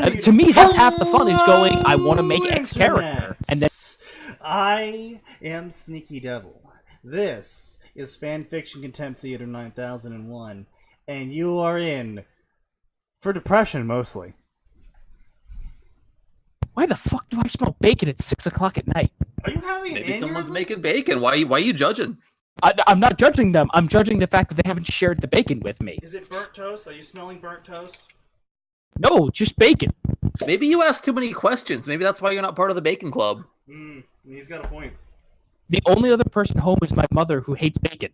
To me, that's half the fun, is going, I want to make X character. And then I am Sneaky Devil. This is Fanfiction Contempt Theater 9001. And you are in for depression, mostly. Why the fuck do I smell bacon at 6 o'clock at night? Are you having Maybe an someone's aneurysm? making bacon. Why are you judging? I'm not judging them. I'm judging the fact that they haven't shared the bacon with me. Is it burnt toast? Are you smelling burnt toast? No, just bacon. Maybe you ask too many questions. Maybe that's why you're not part of the bacon club. He's got a point. The only other person home is my mother, who hates bacon.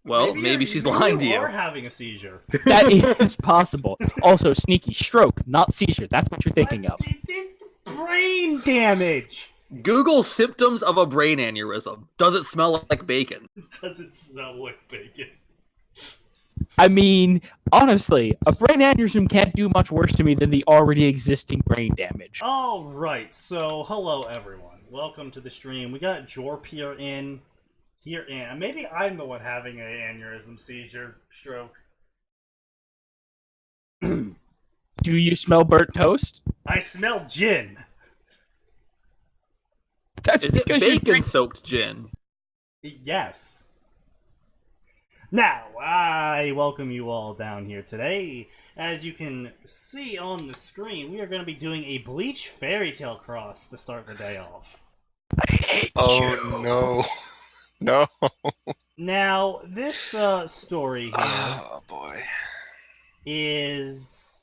Well, maybe she's lying to you. Or having a seizure. That is possible. Also, sneaky stroke, not seizure. That's what you're thinking of. Brain damage. Google symptoms of a brain aneurysm. Does it smell like bacon? Does it smell like bacon? I mean, honestly, a brain aneurysm can't do much worse to me than the already existing brain damage. All right, so hello everyone. Welcome to the stream. We got Jorp here in. Maybe I'm the one having an aneurysm, seizure, stroke. Do you smell burnt toast? I smell gin. Is it bacon-soaked gin? Yes. Now, I welcome you all down here today. As you can see on the screen, we are going to be doing a Bleach Fairy Tale cross to start the day off. I hate you. No. No. Now, this story here Oh, boy. is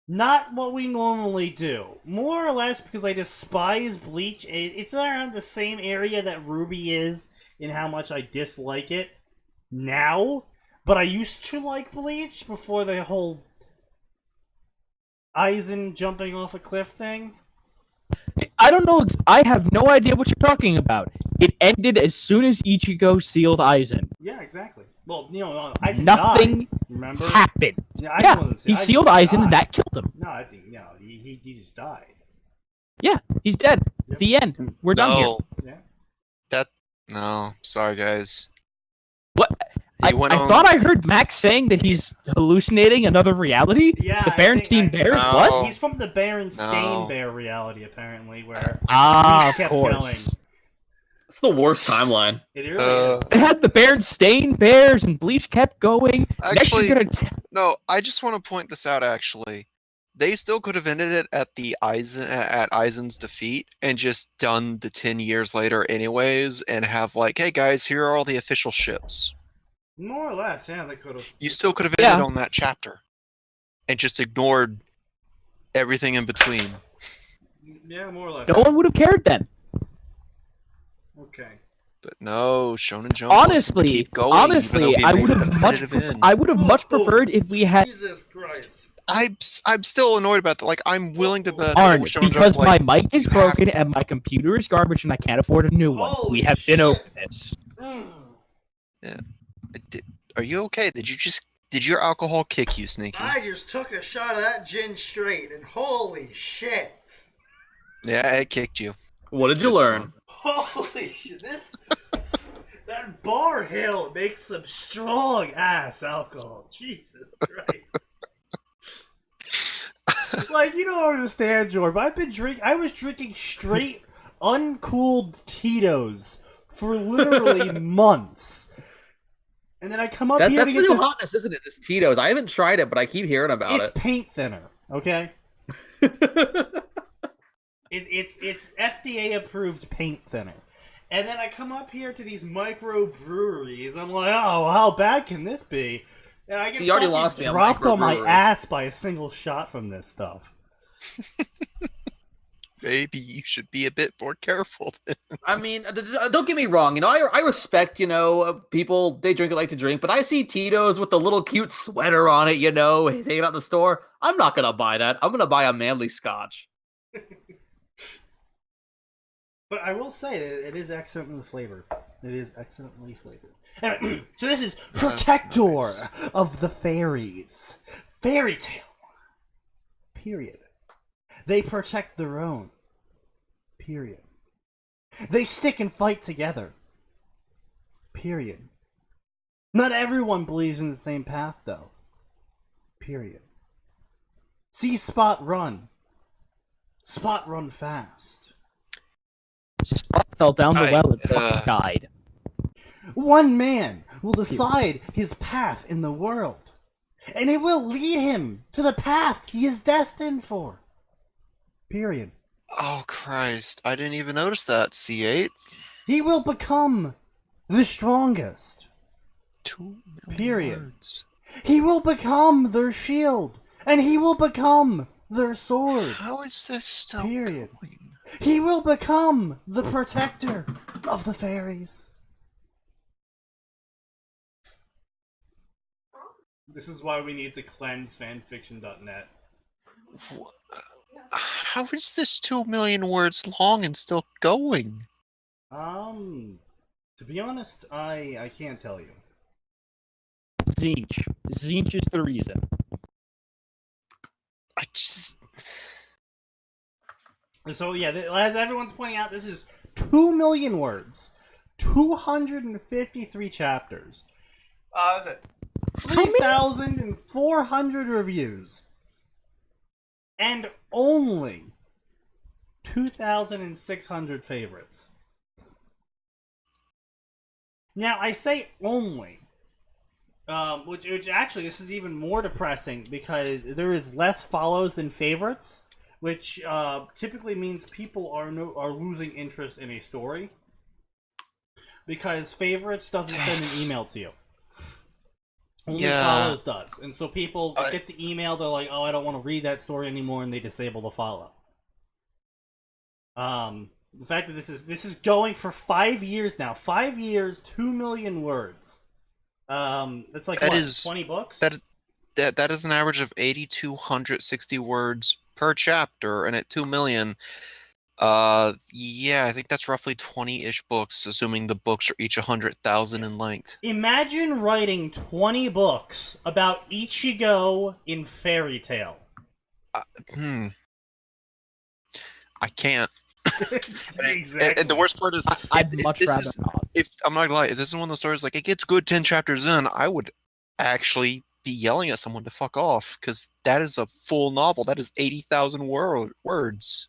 not what we normally do. More or less because I despise Bleach. It's around the same area that Ruby is in how much I dislike it now. But I used to like Bleach before the whole Aizen jumping off a cliff thing. I don't know. I have no idea what you're talking about. It ended as soon as Ichigo sealed Aizen. Yeah, exactly. Well, Aizen Nothing died, remember? happened. Yeah, he sealed Aizen and that killed him. No, I think he just died. Yeah, he's dead. Yep. The end. We're done here. Yeah. No. Sorry, guys. What? I thought I heard Max saying that he's hallucinating another reality? Yeah, The Berenstein Bears? No. What? He's from the Berenstain No. Bear reality, apparently, where Of kept course. It's the worst timeline. it really is. They had the Berenstain Bears and Bleach kept going. Actually, Next you're gonna no, I just want to point this out, actually. They still could have ended it at Aizen's defeat and just done the 10 years later anyways and have like, hey guys, here are all the official ships. More or less, yeah, they could have. You still could have ended on that chapter and just ignored everything in between. Yeah, more or less. No one would have cared then. Okay. But no, Shonen Jump wants to keep going, Honestly, even I though we would made have it much competitive in. I would have much preferred if we had Jesus Christ. I'm still annoyed about that. Like, I'm willing to bet Aren't Shonen Jump, because like, my mic is broken and my computer is garbage and I can't afford a new one. Holy We have been shit. over this. Yeah. Are you okay? Did your alcohol kick you, Sneaky? I just took a shot of that gin straight, and holy shit! Yeah, it kicked you. What did you learn? Holy shit! That bar hill makes some strong ass alcohol. Jesus Christ. Like, you don't understand, Jorb. I was drinking straight, uncooled Tito's for literally months. And then I come up here to That's the get new this... hotness, isn't it? This Tito's. I haven't tried it, but I keep hearing about It's it. paint thinner, okay? It's FDA approved paint thinner. And then I come up here to these micro breweries. I'm like, oh, how bad can this be? And I get So you already fucking lost me on dropped on my microbrewery. ass by a single shot from this stuff. Maybe you should be a bit more careful. I mean, don't get me wrong. I respect, people, they drink it like to drink, but I see Tito's with the little cute sweater on it, he's hanging out in the store. I'm not going to buy that. I'm going to buy a manly scotch. But I will say, it is excellently flavored. It is excellently flavored. Anyway, so this is Protector nice. of the Fairies. Fairy tale. Period. They protect their own. Period. They stick and fight together. Period. Not everyone believes in the same path, though. Period. See Spot run. Spot run fast. Spot fell down the well and fucking uh, died. One man will decide his path in the world, and it will lead him to the path he is destined for. Period. Oh Christ! I didn't even notice that. C8. He will become the strongest. 2 million Period. words. He will become their shield, and he will become their sword. How is this still Period. going? He will become the protector of the fairies. This is why we need to cleanse fanfiction.net. How is this 2 million words long and still going? To be honest, I can't tell you. Zinch. Zinch is the reason. I just... So yeah, as everyone's pointing out, this is 2 million words, 253 chapters. Is it 3,400 reviews, and only 2,600 favorites. Now I say only, which actually this is even more depressing because there is less follows than favorites, which typically means people are losing interest in a story because favorites doesn't send an email to you. Only follows does, and so people get the email. They're like, "Oh, I don't want to read that story anymore," and they disable the follow. The fact that this is going for 5 years now. 5 years, 2 million words. That's like what, 20 books? That is an average of 8,260 words per chapter, and at 2 million, yeah, I think that's roughly 20-ish books, assuming the books are each 100,000 in length. Imagine writing 20 books about Ichigo in Fairy Tail. I can't. Exactly. And the worst part is, I'd much rather not. If I'm not gonna lie, if this is one of those stories like it gets good 10 chapters in, I would actually be yelling at someone to fuck off, because that is a full novel. That is 80,000 words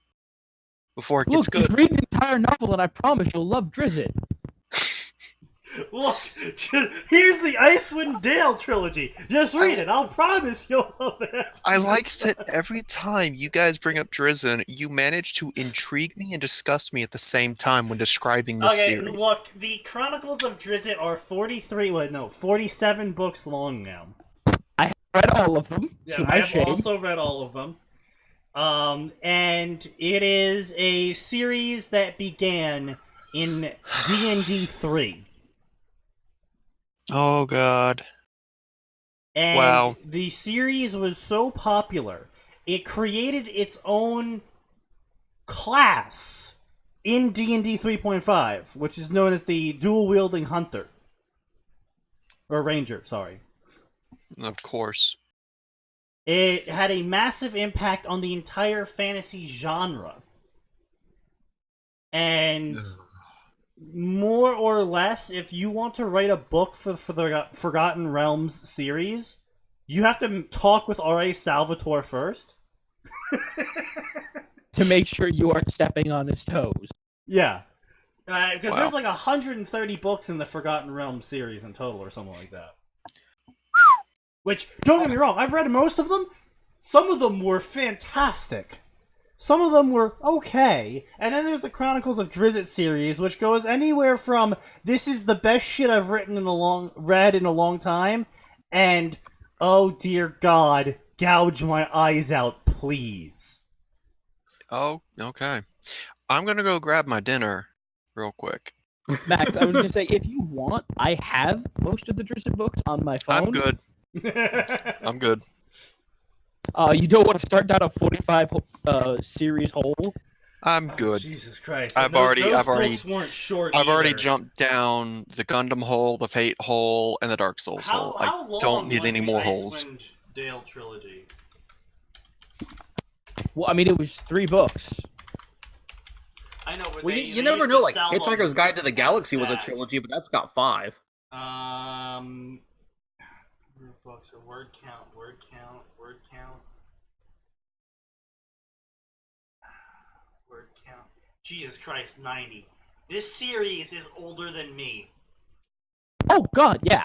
before it gets Look, good. just read an entire novel and I promise you'll love Drizzt. Look, here's the Icewind Dale trilogy. Just read it. I'll promise you'll love it. I like that every time you guys bring up Drizzt, you manage to intrigue me and disgust me at the same time when describing the series. Look, the Chronicles of Drizzt are 47 books long now. I have read all of them, Yeah, to my I have shame. also read all of them. And it is a series that began in D&D 3. Oh god. And Wow. the series was so popular, it created its own class in D&D 3.5, which is known as the dual-wielding hunter. Or ranger, sorry. Of course. It had a massive impact on the entire fantasy genre. And more or less, if you want to write a book for the Forgotten Realms series, you have to talk with R.A. Salvatore first. To make sure you aren't stepping on his toes. Yeah. Because Wow. there's like 130 books in the Forgotten Realms series in total or something like that. Which, don't get me wrong, I've read most of them. Some of them were fantastic. Some of them were okay. And then there's the Chronicles of Drizzt series, which goes anywhere from this is the best shit I've read in a long time, and oh dear God, gouge my eyes out, please. Oh, okay. I'm gonna go grab my dinner real quick. Max, I was going to say, if you want, I have most of the Drizzt books on my phone. I'm good. I'm good. You don't want to start down a 45 series hole? I'm good. Jesus Christ. I've Those already books weren't short I've already either. jumped down the Gundam hole, the Fate hole, and the Dark Souls hole. How I long don't need was any the more holes. Icewind Dale trilogy? Well, I mean, it was 3 books. I know, but Well, they you never know. Like sell them Hitchhiker's Guide to the Galaxy was a back. trilogy, but that's got 5. Word books or word count. Jesus Christ, 90. This series is older than me. Oh God, yeah.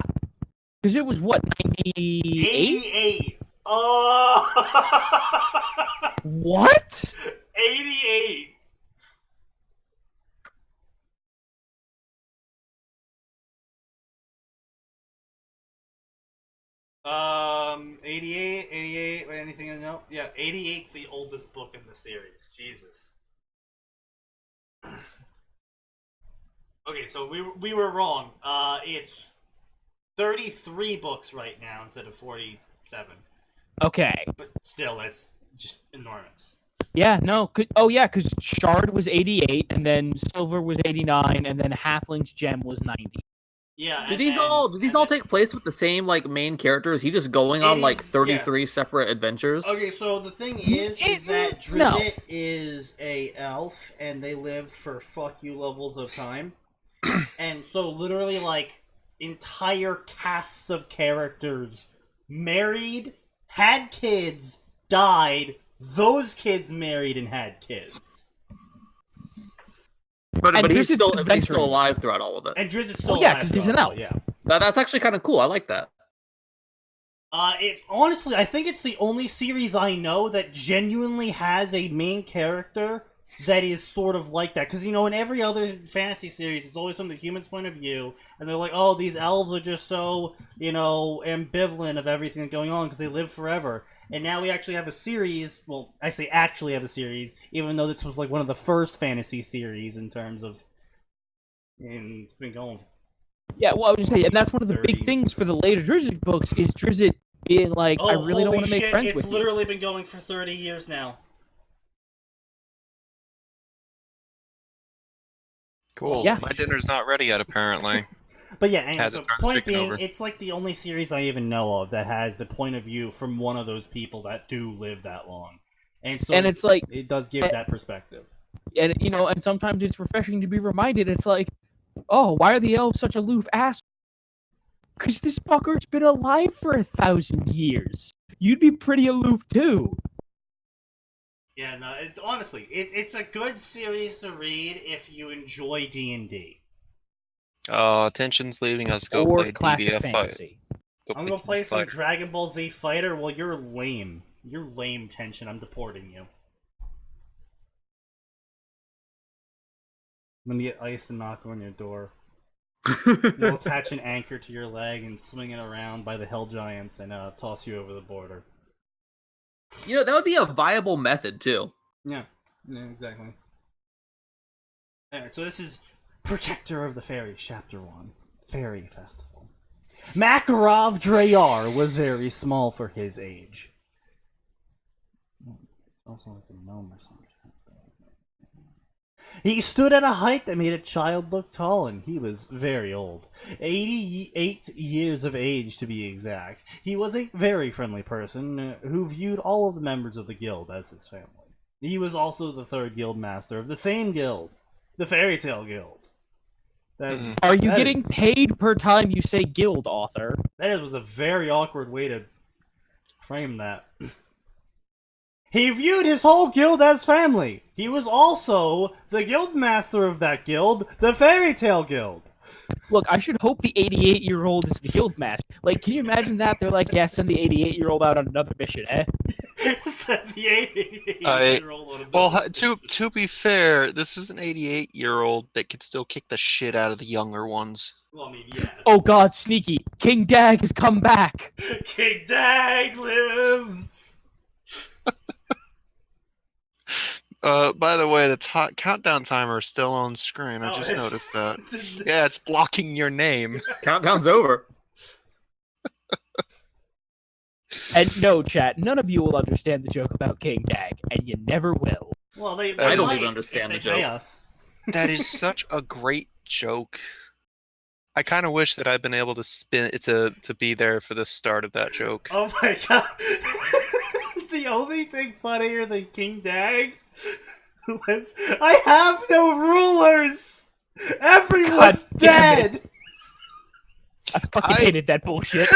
Because it was what, 98? 88. Oh. What? 88. 88, anything to know? Yeah, 88's the oldest book in the series. Jesus. Okay, so we were wrong. It's 33 books right now instead of 47. Okay. But still, that's just enormous. Yeah, no. Because Shard was 88, and then Silver was 89, and then Halfling's Gem was 90. Yeah. Do these all take place with the same like main characters? He just going on like 33 separate adventures? Okay, so the thing is that Drizzt is a elf, and they live for fuck you levels of time, and so literally like entire casts of characters married, had kids, died. Those kids married and had kids. But he's still alive throughout all of it. And Drizzt's still alive. Yeah, because he's an elf. Yeah. That's actually kind of cool. I like that. Honestly, I think it's the only series I know that genuinely has a main character that is sort of like that. Because, in every other fantasy series, it's always from the human's point of view, and they're like, oh, these elves are just so, ambivalent of everything that's going on because they live forever. And now we actually have a series, well, I say actually have a series, even though this was like one of the first fantasy series in terms of, and it's been going. Yeah, well, I was just saying, and that's one of the big things for the later Drizzt books is Drizzt being like, I really don't want to make friends with you. It's literally been going for 30 years now. Cool. Yeah. My dinner's not ready yet, apparently. But yeah, anyway, Has so it turned point chicken being, over? it's like the only series I even know of that has the point of view from one of those people that do live that long. And so it's like, it does give that perspective. and and sometimes it's refreshing to be reminded. It's like, oh, why are the elves such aloof ass? Because this fucker's been alive for 1,000 years. You'd be pretty aloof too. Yeah, no, honestly, it's a good series to read if you enjoy D&D. Tension's leaving us. Go Or play classic DBF fantasy. I'm gonna play some Fighter. Dragon Ball Z Fighter. Well, you're lame. You're lame, Tension. I'm deporting you. I'm gonna get Ice to knock on your door. We'll attach an anchor to your leg and swing it around by the Hell Giants and toss you over the border. That would be a viable method too. Yeah, exactly. Alright, so this is Protector of the Fairies, Chapter 1. Fairy Festival. Makarov Drayar was very small for his age. Also like a gnome or something. He stood at a height that made a child look tall, and he was very old. 88 years of age, to be exact. He was a very friendly person who viewed all of the members of the guild as his family. He was also the third guild master of the same guild, the Fairy Tale Guild. Are you getting paid per time you say guild, author? That was a very awkward way to frame that. He viewed his whole guild as family. He was also the guild master of that guild, the Fairy Tale Guild. Look, I should hope the 88-year-old is the guild master. Like, can you imagine that? They're like, yeah, send the 88-year-old out on another mission, eh? Send the 88-year-old on a mission. To be fair, this is an 88-year-old that could still kick the shit out of the younger ones. Well, I mean, yeah. Oh god, Sneaky. King Dag has come back. King Dag lives! By the way, the countdown timer is still on screen. I just noticed that. Yeah, it's blocking your name. Countdown's over. And no, chat, none of you will understand the joke about King Dag, and you never will. Well, they I don't might even understand if the they pay joke. us. That is such a great joke. I kind of wish that I'd been able to spin it to be there for the start of that joke. Oh my god. The only thing funnier than King Dag was, I have no rulers! Everyone's God damn it. dead! I fucking hated that bullshit.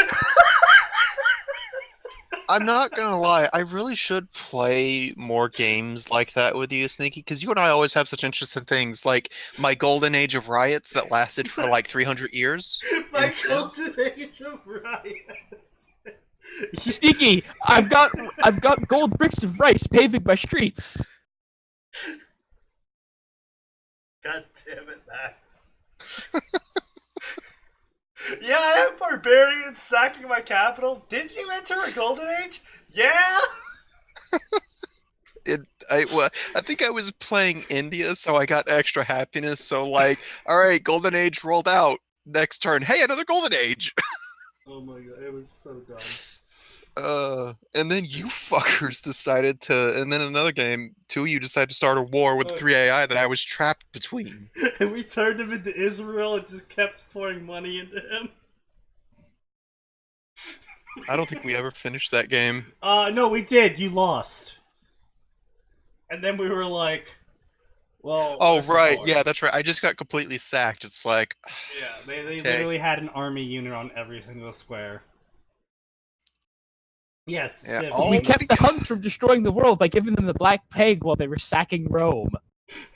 I'm not gonna lie. I really should play more games like that with you, Sneaky, because you and I always have such interesting things, like my golden age of riots that lasted for like 300 years. My in Civ. golden age of riots. Sneaky, I've got gold bricks of rice paving my streets. God damn it, Max. Yeah, I have barbarians sacking my capital. Did you enter a golden age? Yeah. I think I was playing India, so I got extra happiness. So like, all right, golden age rolled out. Next turn, hey, another golden age. Oh my god, it was so dumb. And then you fuckers decided to, and then another game, two of you decided to start a war with the 3 AI that I was trapped between. And we turned him into Israel and just kept pouring money into him. I don't think we ever finished that game. No, we did. You lost. And then we were like, well... Oh, let's right. support. Yeah, that's right. I just got completely sacked. It's like... Yeah, they Okay. literally had an army unit on every single square. Yes, Yeah, Civ. all We Oh, kept the Huns from destroying the world by giving them the Black Plague while they were sacking Rome.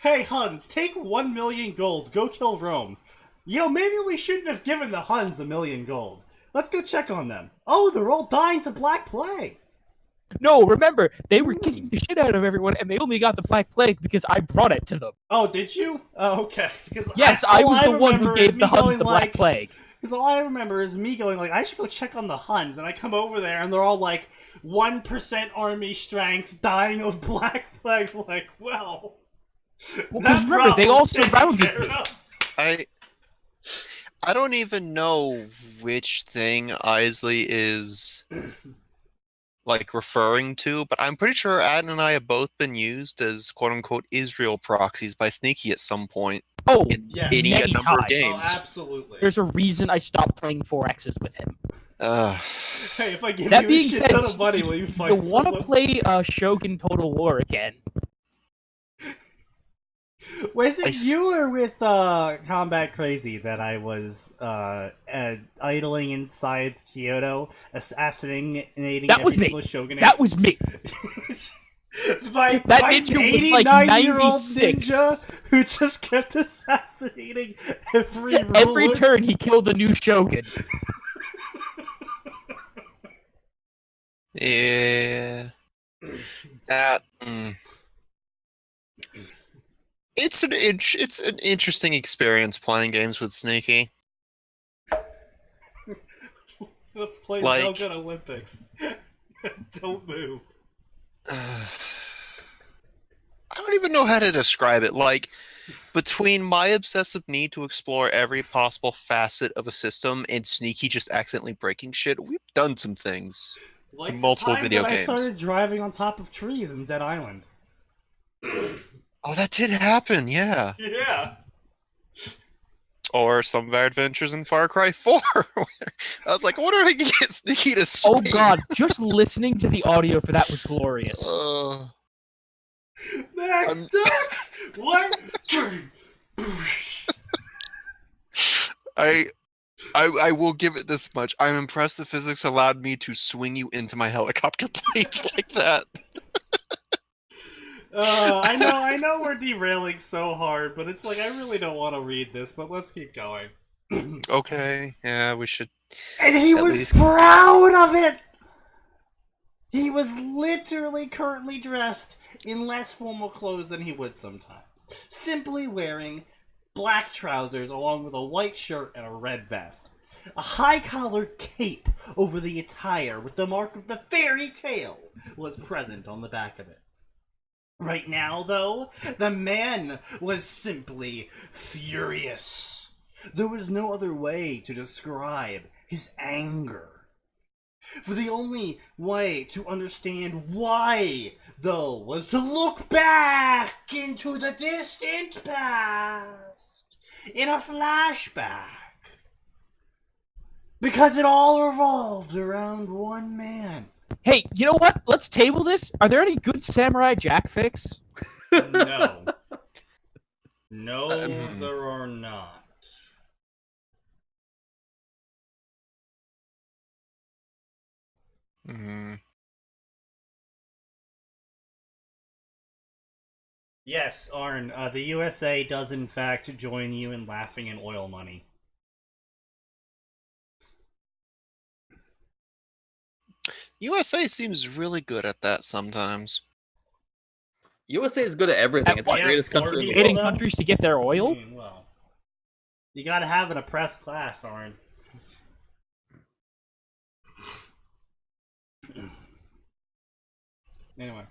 Hey, Huns, take 1 million gold. Go kill Rome. You know, maybe we shouldn't have given the Huns 1 million gold. Let's go check on them. Oh, they're all dying to Black Plague. No, remember, they were kicking the shit out of everyone, and they only got the Black Plague because I brought it to them. Oh, did you? Oh, okay. Because Yes, I all was the one who remember gave is the me Huns going the Black like- Plague. Because all I remember is me going like, I should go check on the Huns, and I come over there and they're all like 1% army strength, dying of Black Plague. Like, well, Well, that 'cause remember, they all problem's taken surrounded care me. of. I don't even know which thing Isley is like referring to, but I'm pretty sure Adam and I have both been used as quote unquote Israel proxies by Sneaky at some point. Oh, Yeah, Any many number of times. games. Oh, absolutely. There's a reason I stopped playing 4Xs with him. Hey, if I give That you a being shit said, ton of money, will you you fight want to someone? play Shogun Total War again? Was it I- you or with Combat Crazy that I was idling inside Kyoto, assassinating That was every me. single shogunate? That was me. my That my ninja was like 89-year-old 96. ninja who just kept assassinating every ruler. Every turn he killed a new shogun. Yeah. That. It's an interesting experience playing games with Sneaky. Let's play Like- Belgrade Olympics. Don't move. I don't even know how to describe it. Like, between my obsessive need to explore every possible facet of a system and Sneaky just accidentally breaking shit, we've done some things. Like multiple the time video that games. I started driving on top of trees in Dead Island. Oh, that did happen, yeah. Yeah. Or some of our adventures in Far Cry 4. Where I was like, I wonder if I can get Sneaky to Oh speak. god, just listening to the audio for that was glorious. Next up, what? I will give it this much. I'm impressed the physics allowed me to swing you into my helicopter planes like that. I know we're derailing so hard, but it's like I really don't want to read this, but let's keep going. Okay, yeah, we should. And he At was least- proud of it! He was literally currently dressed in less formal clothes than he would sometimes. Simply wearing black trousers along with a white shirt and a red vest. A high-collared cape over the attire with the mark of the fairy tale was present on the back of it. Right now, though, the man was simply furious. There was no other way to describe his anger. For the only way to understand why, though, was to look back into the distant past in a flashback. Because it all revolved around one man. Hey, you know what? Let's table this. Are there any good Samurai Jack fics? No. No, there are not. Mhm. Yes, Arn, the USA does in fact join you in laughing in oil money. USA seems really good at that sometimes. USA is good at everything. At It's the what? greatest country in the Aiding world. countries to get their oil? Well, you gotta have an oppressed class, Arn. Anyway.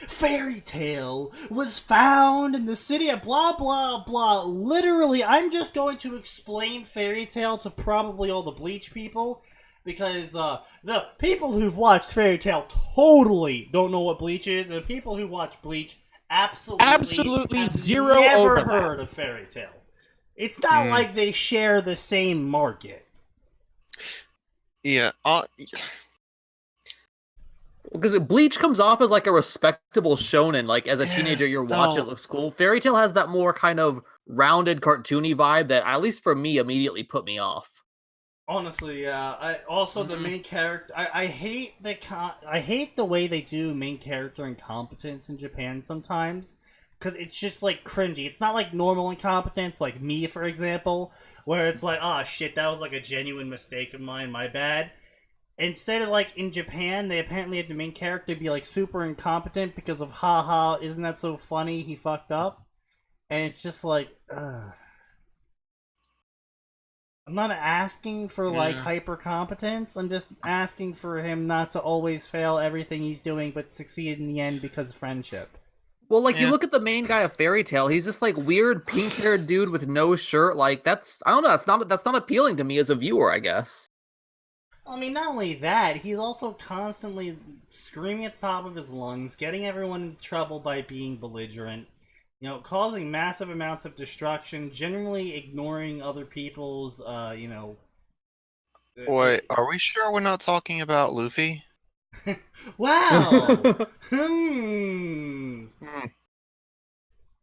Fairy Tale was found in the city of blah blah blah. Literally, I'm just going to explain Fairy Tale to probably all the Bleach people, because the people who've watched Fairy Tale totally don't know what Bleach is. The people who watch Bleach absolutely have zero never overlap. heard of Fairy Tale. It's not like they share the same market. Yeah. Because Bleach comes off as like a respectable shonen. Like as a teenager, you're watching, it looks cool. Fairy Tale has that more kind of rounded, cartoony vibe that, at least for me, immediately put me off. Honestly, yeah. The main character. I hate I hate the way they do main character incompetence in Japan sometimes, because it's just like cringy. It's not like normal incompetence, like me, for example, where it's like, oh shit, that was like a genuine mistake of mine, my bad. Instead of like in Japan, they apparently have the main character be like super incompetent because of haha, isn't that so funny? He fucked up, and it's just like, ugh. I'm not asking for like hyper competence. I'm just asking for him not to always fail everything he's doing, but succeed in the end because of friendship. Well, like, you look at the main guy of Fairy Tale, he's this, like, weird pink-haired dude with no shirt. Like, that's, I don't know, that's not appealing to me as a viewer, I guess. I mean, not only that, he's also constantly screaming at the top of his lungs, getting everyone in trouble by being belligerent, you know, causing massive amounts of destruction, generally ignoring other people's, you know... Wait, are we sure we're not talking about Luffy? Wow!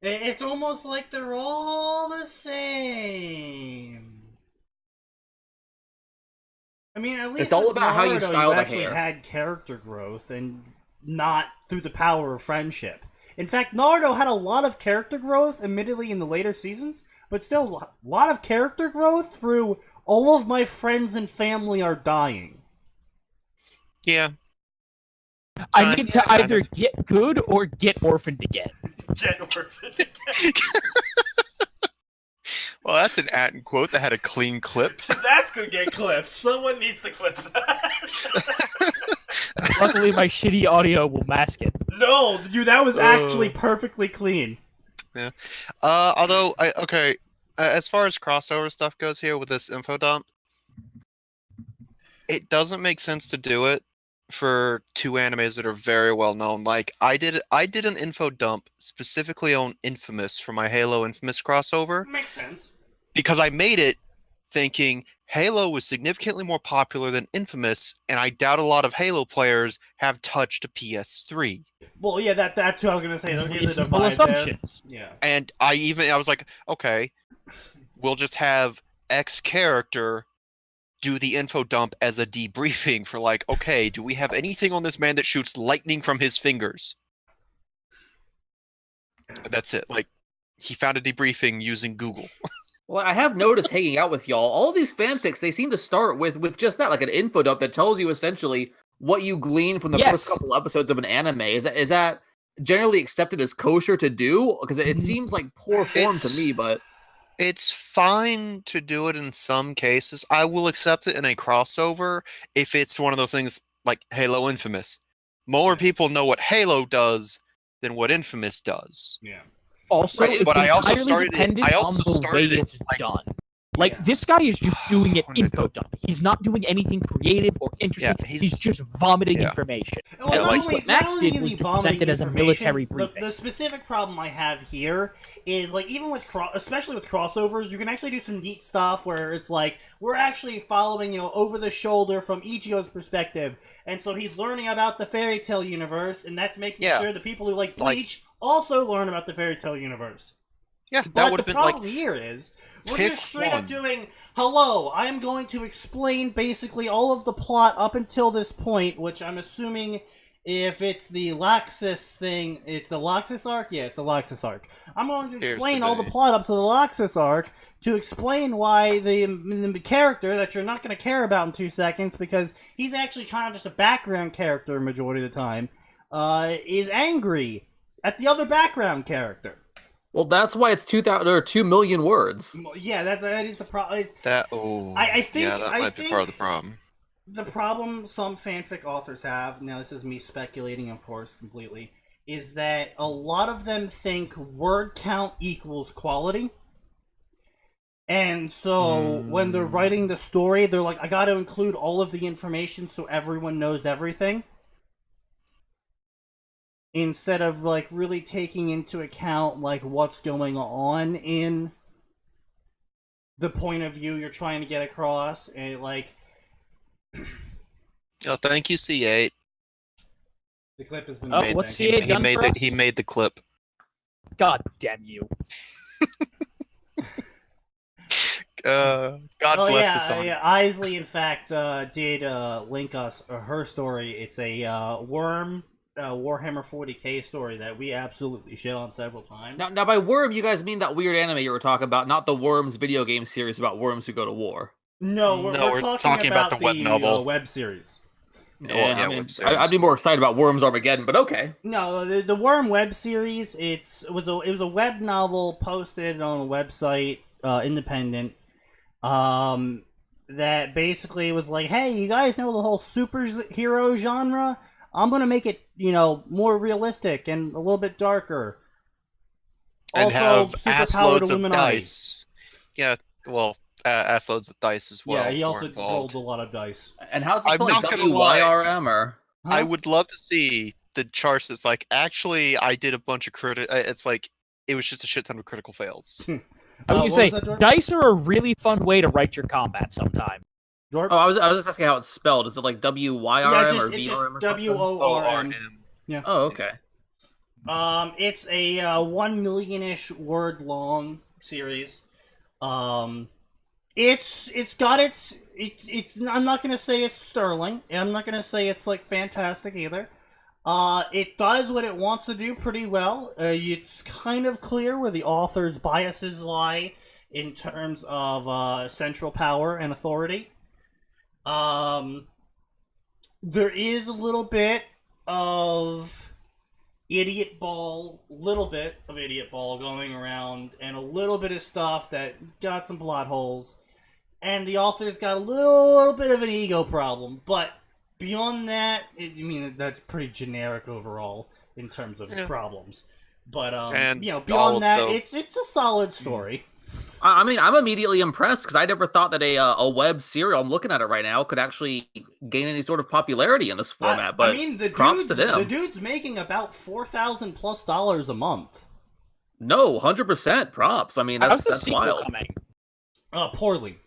It's almost like they're all the same. I mean, at least It's all about Naruto, how you style the actually hair. had character growth, and not through the power of friendship. In fact, Naruto had a lot of character growth, admittedly in the later seasons, but still a lot of character growth through all of my friends and family are dying. Yeah. I need to either get good or get orphaned again. Get orphaned again. Well, that's an Atin quote that had a clean clip. That's gonna get clipped. Someone needs to clip that. Luckily, my shitty audio will mask it. No, that was actually perfectly clean. Yeah. Although, as far as crossover stuff goes here with this info dump, it doesn't make sense to do it for two animes that are very well known. Like, I did an info dump specifically on Infamous for my Halo Infamous crossover. Makes sense. Because I made it thinking Halo was significantly more popular than Infamous, and I doubt a lot of Halo players have touched a PS3. Well, yeah, that's what I was gonna say. There is a Reasonable divide there. assumptions. Yeah. And I was like, okay, we'll just have X character do the info dump as a debriefing for like, okay, do we have anything on this man that shoots lightning from his fingers? That's it. Like, he found a debriefing using Google. Well, I have noticed hanging out with y'all, all these fanfics, they seem to start with just that, like an info dump that tells you essentially what you glean from the first couple episodes of an anime. Is that generally accepted as kosher to do? Because it seems like poor form to me, but... It's fine to do it in some cases. I will accept it in a crossover if it's one of those things like Halo Infamous. More people know what Halo does than what Infamous does. Yeah. Also, Right, it's but I also entirely started it- dependent I also on the started way it, it's like- done. Like, Yeah. this guy is just doing an When did I do info it? dump. He's not doing anything creative or interesting. Yeah, he's just vomiting yeah. information. Well, And not like only- what not Max only did is was he to vomiting present it as a information, military briefing. The specific problem I have here is, like, even with especially with crossovers, you can actually do some neat stuff where it's like, we're actually following, you know, over the shoulder from Ichigo's perspective, and so he's learning about the fairy tale universe, and that's making sure the people who like Bleach also learn about the fairy tale universe. Yeah, that But would the have been like... problem here is, we're pick just straight up one. doing, hello, I am going to explain basically all of the plot up until this point, which I'm assuming If it's the Loxus thing, it's the Loxus arc? Yeah, it's the Loxus arc. I'm going to explain all the plot up to the Loxus arc to explain why the character that you're not going to care about in 2 seconds, because he's actually kind of just a background character majority of the time, is angry at the other background character. Well, that's why it's 2,000 or 2 million words. Yeah, that is the problem. I think that might be part of the problem. The problem some fanfic authors have, now this is me speculating, of course, completely, is that a lot of them think word count equals quality. And so when they're writing the story, they're like, I gotta include all of the information so everyone knows everything. Instead of, like, really taking into account, like, what's going on in the point of view you're trying to get across. And, like... Oh, thank you, C8. The clip has been Oh, made. what's C8 done for us? He made the clip. God damn you. God bless the song. Yeah, Isley, in fact, did link us her story. It's a Warhammer 40k story that we absolutely shit on several times. Now, by worm, you guys mean that weird anime you were talking about, not the Worms video game series about worms who go to war. No, we're talking about the web novel, web series. Web series. I'd be more excited about Worms Armageddon, but okay. No, the Worm web series. It was a web novel posted on a website, independent. That basically was like, hey, you guys know the whole superhero genre? I'm gonna make it, more realistic and a little bit darker. And also, have superpowered assloads Illuminati. of dice. Yeah, well, assloads of dice as well. Yeah, he also involved. rolled a lot of dice. And how's this I'm spelled, not like gonna lie. WYRM or? I would love to see the charts that's like, actually, I did a bunch of it's like, it was just a shit ton of critical fails. I was what say, was that, Jordan? dice are a really fun way to write your combat sometime. Jordan? Oh, I was just asking how it's spelled. Is it like WYRM Yeah, or it's VRM just or something? WORM. Yeah. Oh, okay. It's a 1 million-ish word long series. It's got its. I'm not gonna say it's sterling. I'm not gonna say it's like fantastic either. It does what it wants to do pretty well. It's kind of clear where the author's biases lie in terms of central power and authority. There is a little bit of idiot ball going around, and a little bit of stuff that got some plot holes, and the author's got a little bit of an ego problem, but beyond that, that's pretty generic overall in terms of problems. But beyond that, it's a solid story. I mean, I'm immediately impressed because I never thought that a web serial, I'm looking at it right now, could actually gain any sort of popularity in this format. But props to them. The dude's making about $4,000+ a month. No, 100% props. I mean, that's wild. Coming? Poorly.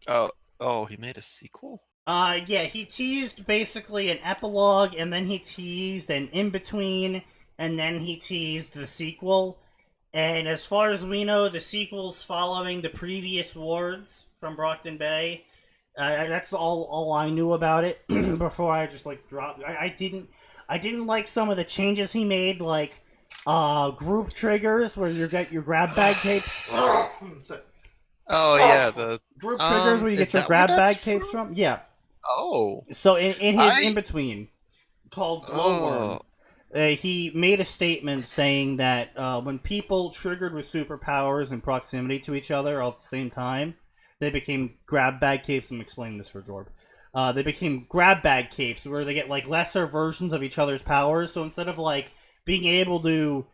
Oh, he made a sequel? Yeah, he teased basically an epilogue, and then he teased an in-between, and then he teased the sequel. And as far as we know, the sequel's following the previous wards from Brockton Bay. That's all I knew about it before I just dropped. I didn't like some of the changes he made, like group triggers where you get your grab bag tapes. Oh yeah, the group triggers where you get your grab bag tapes from. Yeah. Oh. So in his in between, called Glowworm. He made a statement saying that when people triggered with superpowers in proximity to each other all at the same time, they became grab bag capes. I'm explaining this for Jorb. They became grab bag capes where they get lesser versions of each other's powers. So instead of being able to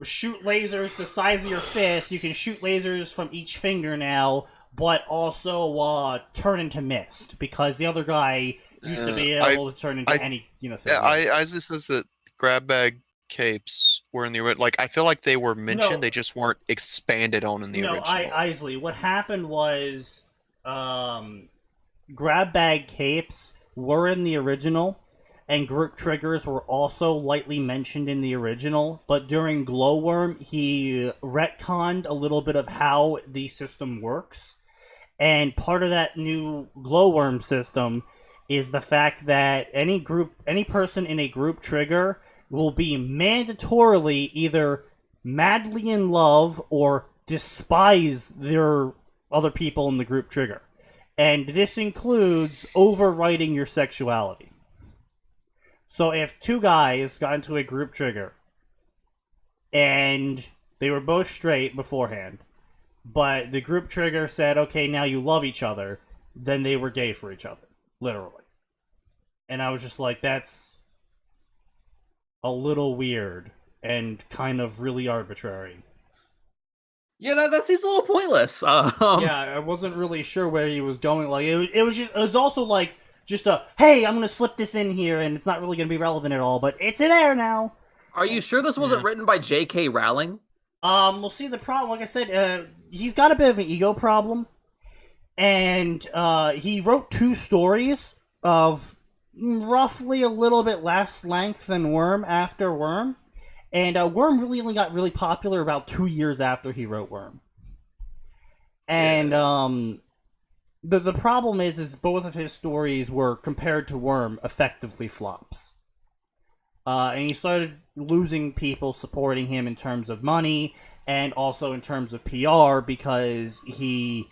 shoot lasers the size of your fist, you can shoot lasers from each finger now, but also turn into mist because the other guy used to be able to turn into any thing. Yeah, Isaac says that grab bag capes were in the original. I feel like they were mentioned, they just weren't expanded on in the original. Isley, what happened was grab bag capes were in the original, and group triggers were also lightly mentioned in the original, but during Glowworm, he retconned a little bit of how the system works, and part of that new Glowworm system is the fact that any person in a group trigger will be mandatorily either madly in love or despise their other people in the group trigger. And this includes overwriting your sexuality. So if two guys got into a group trigger and they were both straight beforehand, but the group trigger said, okay, now you love each other, then they were gay for each other. Literally. And I was just like, that's a little weird and kind of really arbitrary. Yeah, that seems a little pointless. Yeah, I wasn't really sure where he was going. Like, it was also like just a, hey, I'm gonna slip this in here, and it's not really gonna be relevant at all, but it's in there now. Are you sure this wasn't written by J.K. Rowling? We'll see. The problem, like I said, he's got a bit of an ego problem, and he wrote 2 stories of roughly a little bit less length than Worm after Worm. And Worm really only got really popular about 2 years after he wrote Worm. And the problem is both of his stories were, compared to Worm, effectively flops. And he started losing people supporting him in terms of money and also in terms of PR because he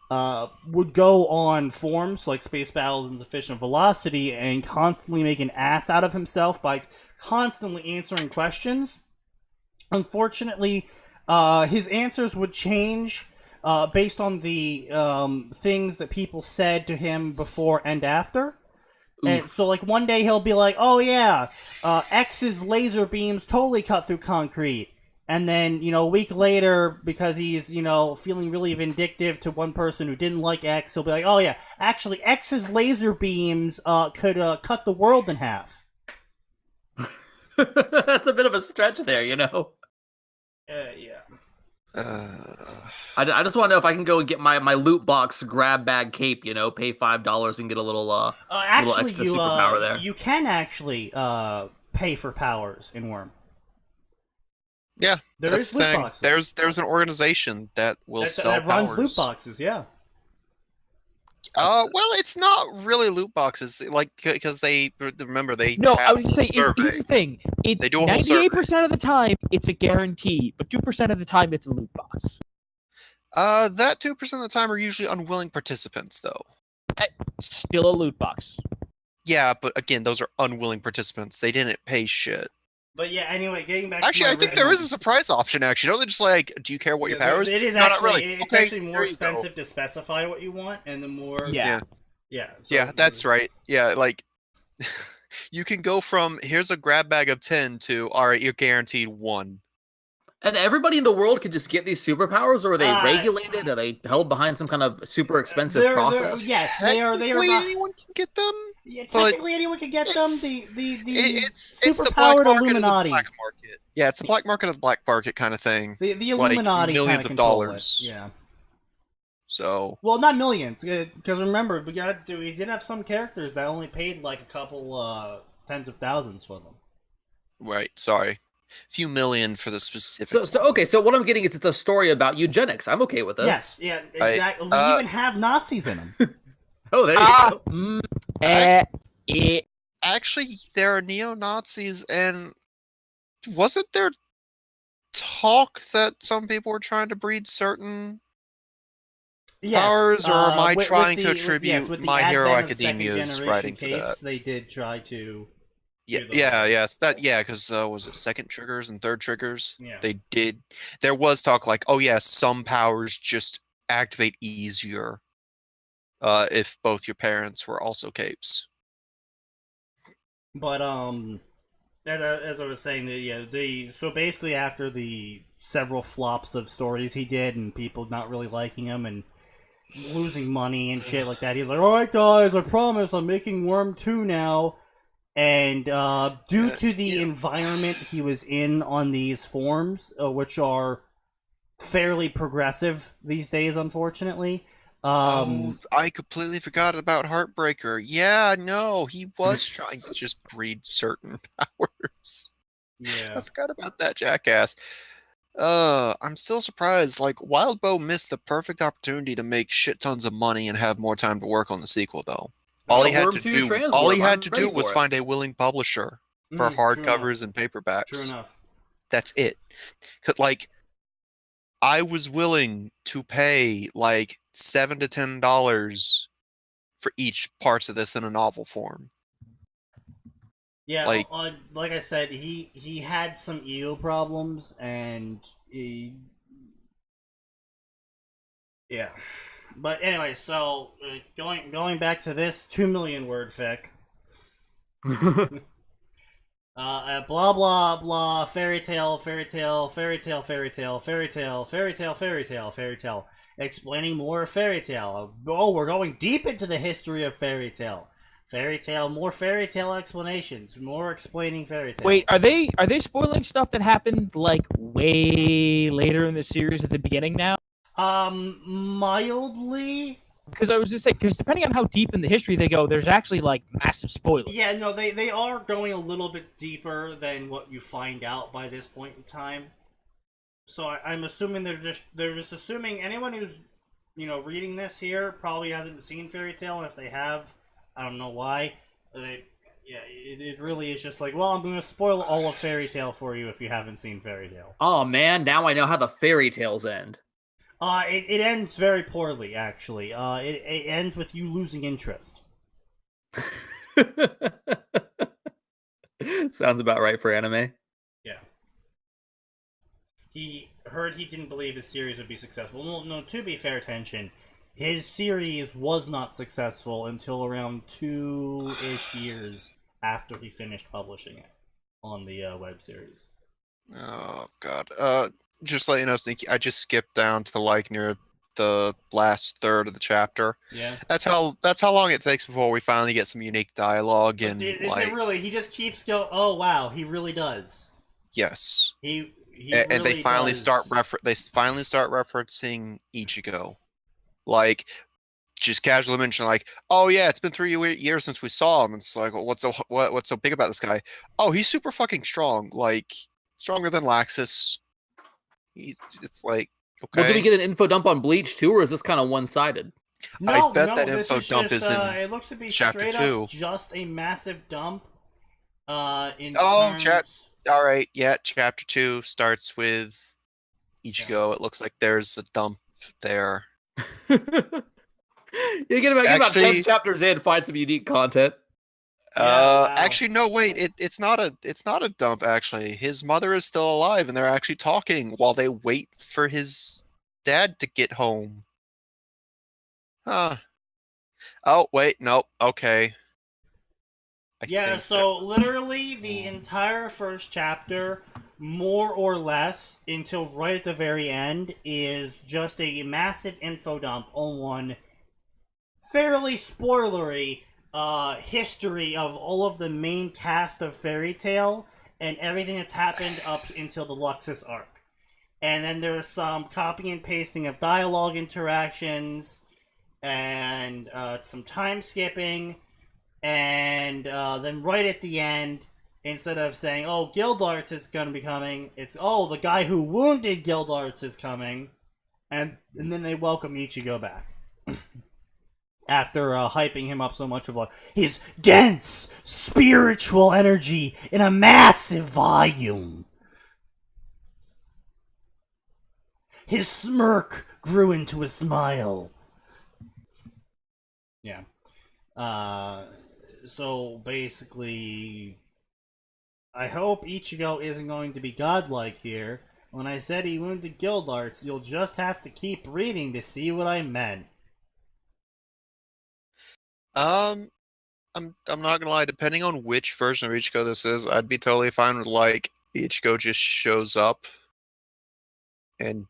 would go on forums like Space Battles and Sufficient Velocity and constantly make an ass out of himself by constantly answering questions. Unfortunately, his answers would change based on the things that people said to him before and after. And so, like, one day he'll be like, oh yeah, X's laser beams totally cut through concrete. And then, a week later, because he's, feeling really vindictive to one person who didn't like X, he'll be like, oh yeah, actually, X's laser beams could cut the world in half. That's a bit of a stretch there, Yeah. I just want to know if I can go and get my loot box grab bag cape, pay $5 and get a little little extra superpower there. You can actually pay for powers in Worm. Yeah, There is loot boxes. There's an organization that will sell that runs powers. loot boxes, yeah. Well, it's not really loot boxes, like, because they remember they. No, have I would say a here's the thing. It's They do a whole survey. 98% of the time it's a guarantee, but 2% of the time it's a loot box. That 2% of the time are usually unwilling participants, though. Still a loot box. Yeah, but again, those are unwilling participants. They didn't pay shit. But yeah, anyway, getting back Actually, to I think there is a surprise option, actually. Don't they just like, do you care what your powers? It is No, not actually, really. it's Okay, actually more there you go. expensive to specify what you want, and the more... Yeah. Yeah, Yeah, that's right. Yeah, like, you can go from, here's a grab bag of 10 to, alright, you're guaranteed 1. And everybody in the world could just get these superpowers, or are they regulated? Are they held behind some kind of super expensive process? Yes, they are. Technically, anyone can get them. Yeah, technically, anyone can get them. It's the black superpowered market Illuminati. of the black market. Yeah, it's the black market of the black market kind of thing. The Illuminati, millions kinda of control dollars. it. Yeah. So. Well, not millions, because remember, we did have some characters that only paid like a couple tens of thousands for them. Right. Sorry. Few million for the specific. So what I'm getting is it's a story about eugenics. I'm okay with this. Yes, yeah, exactly. We even have Nazis in them. Oh, there you go. Actually, there are neo-Nazis, and wasn't there talk that some people were trying to breed certain powers, or am I trying to attribute with the My Hero advent of Academia's second-generation writing to tapes, that? they did try to. Yes, because was it second triggers and third triggers? Yeah. They did. There was talk like, oh yeah, some powers just activate easier if both your parents were also capes. But as I was saying, so basically after the several flops of stories he did and people not really liking him and losing money and shit like that, he was like, "All right, guys, I promise I'm making Worm 2 now." And due to the environment he was in on these forums, which are fairly progressive these days, unfortunately. I completely forgot about Heartbreaker. Yeah, no, he was trying to just breed certain powers. Yeah. I forgot about that jackass. I'm still surprised. Like, Wildbow missed the perfect opportunity to make shit tons of money and have more time to work on the sequel, though. All he had Worm to 2 do, Transwarp, all he had I'm to ready do was for it. find a willing publisher for True hardcovers enough. and paperbacks. True enough. That's it. 'Cause, like, I was willing to pay like $7 to $10 for each parts of this in a novel form. Yeah, Like- like I said, he had some ego problems, and yeah. But anyway, so going back to this 2 million word fic. Blah blah blah, fairy tale, fairy tale, fairy tale, fairy tale, fairy tale, fairy tale, fairy tale, fairy tale. Explaining more fairy tale. Oh, we're going deep into the history of fairy tale. Fairy tale, more fairy tale explanations, more explaining fairy tale. Wait, are they spoiling stuff that happened like way later in the series at the beginning now? Mildly. Because I was just saying, because depending on how deep in the history they go, there's actually like massive spoilers. Yeah, no, they are going a little bit deeper than what you find out by this point in time. So I'm assuming they're just assuming anyone who's reading this here probably hasn't seen Fairy Tale, and if they have, I don't know why. It really is just like, well, I'm going to spoil all of Fairy Tale for you if you haven't seen Fairy Tale. Oh man, now I know how the fairy tales end. It ends very poorly, actually. It ends with you losing interest. Sounds about right for anime. Yeah. He didn't believe his series would be successful. Well, no, to be fair, Tension, his series was not successful until around 2-ish years after he finished publishing it on the web series. Oh god. Just to let you know, Sneaky, I just skipped down to like near the last third of the chapter. Yeah. That's how long it takes before we finally get some unique dialogue and Is like it really? He just keeps going. Oh wow, he really does. yes. He And really they finally does. start referencing Ichigo. Like just casually mention like, "Oh yeah, it's been 3 years since we saw him." And it's like, well, what's so big about this guy? Oh, he's super fucking strong. Like stronger than Laxus. It's like, okay. Well, do we get an info dump on Bleach too, or is this kind of one-sided? No, I bet no, that this info is dump just, is in it looks to be chapter straight 2. up just a massive dump. In Oh, terms... all right, yeah. Chapter 2 starts with Ichigo. It looks like there's a dump there. You get about 10 Actually- chapters in, find some unique content. Yeah, wow. Actually, no, wait. It's not a dump. Actually, his mother is still alive, and they're actually talking while they wait for his dad to get home. Huh. Oh wait, nope. Okay. I Yeah, think so literally the entire first chapter, more or less, until right at the very end, is just a massive info dump on one fairly spoilery history of all of the main cast of Fairy Tale and everything that's happened up until the Luxus arc. And then there's some copy and pasting of dialogue interactions and some time skipping. And then right at the end, instead of saying, oh, Gildarts is going to be coming, it's, oh, the guy who wounded Gildarts is coming. And then they welcome Ichigo back. After hyping him up so much of like his dense spiritual energy in a massive volume. His smirk grew into a smile. Yeah. So basically, I hope Ichigo isn't going to be godlike here. When I said he wounded Gildarts, you'll just have to keep reading to see what I meant. I'm not gonna lie. Depending on which version of Ichigo this is, I'd be totally fine with like Ichigo just shows up and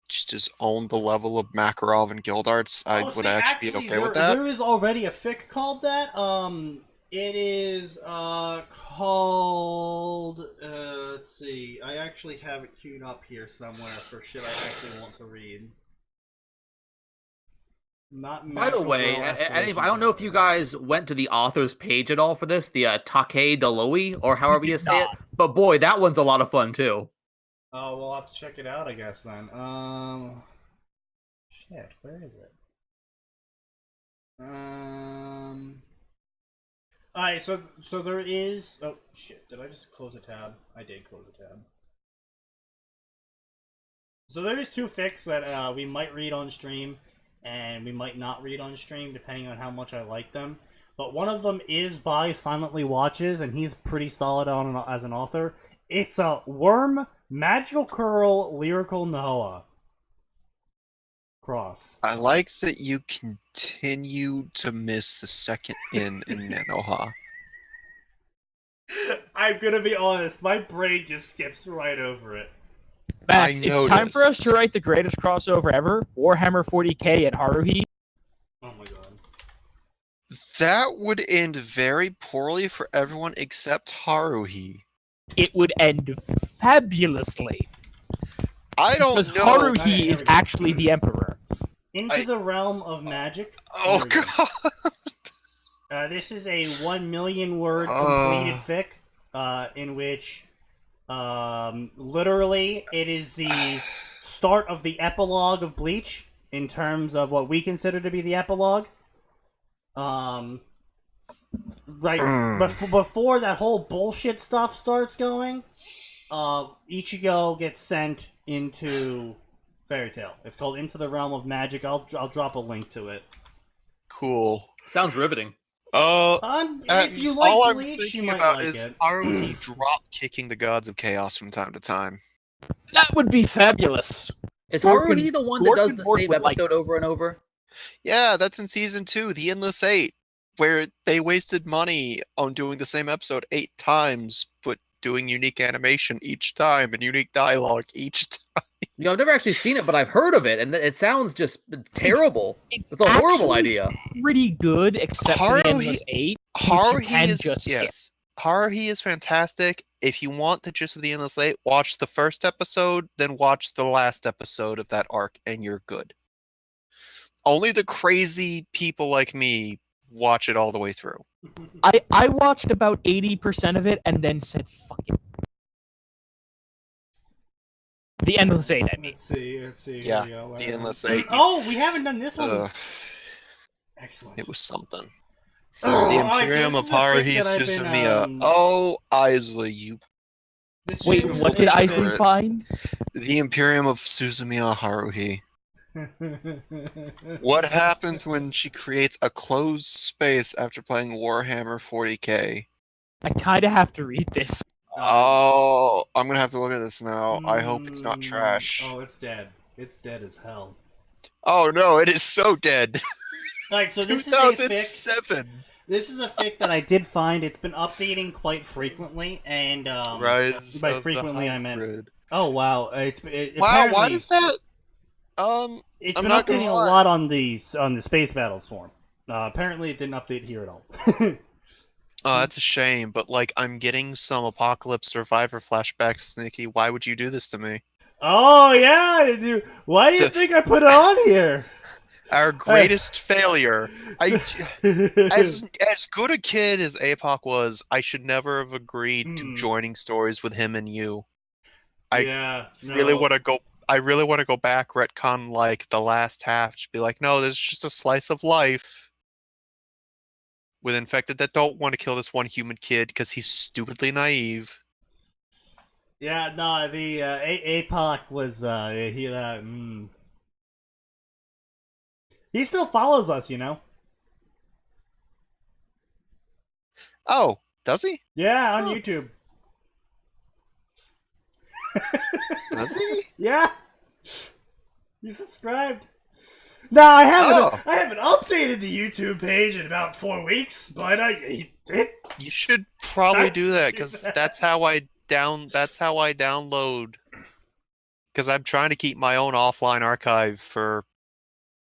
just own the level of Makarov and Gildarts. I would actually be okay with that. There is already a fic called that. It is called. Let's see. I actually have it queued up here somewhere for shit I actually want to read. Not By the way, I don't know if you guys went to the author's page at all for this, the Take Deloi, or however you say it, but boy, that one's a lot of fun too. Oh, we'll have to check it out, I guess, then. Shit, where is it? Alright, so there is... Oh, shit. Did I just close a tab? I did close a tab. So there is 2 fics that we might read on stream, and we might not read on stream, depending on how much I like them. But one of them is by Silently Watches, and he's pretty solid as an author. It's a Worm, Magical Curl, Lyrical Noah. Cross. I like that you continue to miss the second in Nanoha. I'm gonna be honest, my brain just skips right over it. Max, I it's time for us noticed. to write the greatest crossover ever, Warhammer 40k and Haruhi. Oh my god. That would end very poorly for everyone except Haruhi. It would end fabulously. I don't Because know. Haruhi Alright, here is we go. actually the Emperor. Into the Realm of Magic. Oh Here we go. god. This is a 1 million word completed fic, in which, literally, it is the start of the epilogue of Bleach, in terms of what we consider to be the epilogue. Before that whole bullshit stuff starts going, Ichigo gets sent into Fairy Tail. It's called Into the Realm of Magic. I'll drop a link to it. Cool. Sounds riveting. If you like all I'm Bleach, you thinking might about like is it. Haruhi drop kicking the gods of chaos from time to time. That would be fabulous. Is Gorkin- Haruhi the one that does Gorkin the Mork same would like episode over and over? Yeah, that's in season 2, The Endless 8, where they wasted money on doing the same episode 8 times, but doing unique animation each time and unique dialogue each time. You know, I've never actually seen it, but I've heard of it, and it sounds just terrible. It's It's a horrible actually idea. pretty good, except for the Haruhi- Endless 8. Haruhi can is just skip. yes. Haruhi is fantastic. If you want the gist of the Endless 8, watch the first episode, then watch the last episode of that arc, and you're good. Only the crazy people like me watch it all the way through. I watched about 80% of it and then said, fuck it. The Endless 8, I mean. Let's see. Yeah, Here we go. the Endless 8. Oh, we haven't done this one. Excellent. It was something. Oh, The alright, so Imperium this of is a fic Haruhi that I've been, Suzumiya. Oh, Isley, you. this Wait, is what did a fic Isley find? The Imperium of Suzumiya Haruhi. that- What happens when she creates a closed space after playing Warhammer 40k? I kind of have to read this. Oh, I'm gonna have to look at this now. I hope it's not Mm, trash. Oh, it's dead. It's dead as hell. Oh no, it is so dead. Alright, so this is a fic. 2007. This is a fic that I did find. It's been updating quite frequently, and Rise by of the frequently I meant. Hybrid. Oh wow! Wow, Apparently, why does that? It's I'm been not gonna updating a lie. lot on the Space Battles form. Apparently, it didn't update here at all. Oh, that's a shame. But like, I'm getting some Apocalypse Survivor flashbacks. Sneaky, why would you do this to me? Oh yeah, dude. Why do you The- think I put it on here? Our greatest failure. As good a kid as Apoc was, I should never have agreed to Hmm. joining stories with him and you. I yeah, really want to go. I really want to go back, retcon like the last half. Just be like, no, this is just a slice of life with infected that don't want to kill this one human kid because he's stupidly naive. Yeah, no, the APOC was he still follows us, you know. Oh, does he? Yeah, on Huh. YouTube. Does he? Yeah, you subscribed. No, I haven't. Oh. I haven't updated the YouTube page in about 4 weeks, but he did. You should probably do that Do because that. that's how I download. Because I'm trying to keep my own offline archive for.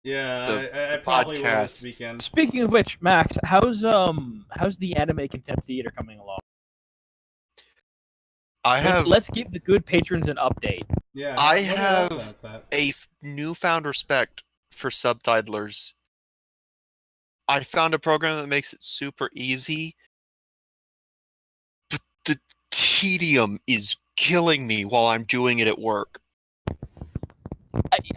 Yeah, I probably will this podcast. weekend. Speaking of which, Max, how's the anime Contempt Theater coming along? I have Let's give the good patrons an update. Yeah, I what do you have- like about that? a newfound respect for subtitlers. I found a program that makes it super easy, but the tedium is killing me while I'm doing it at work.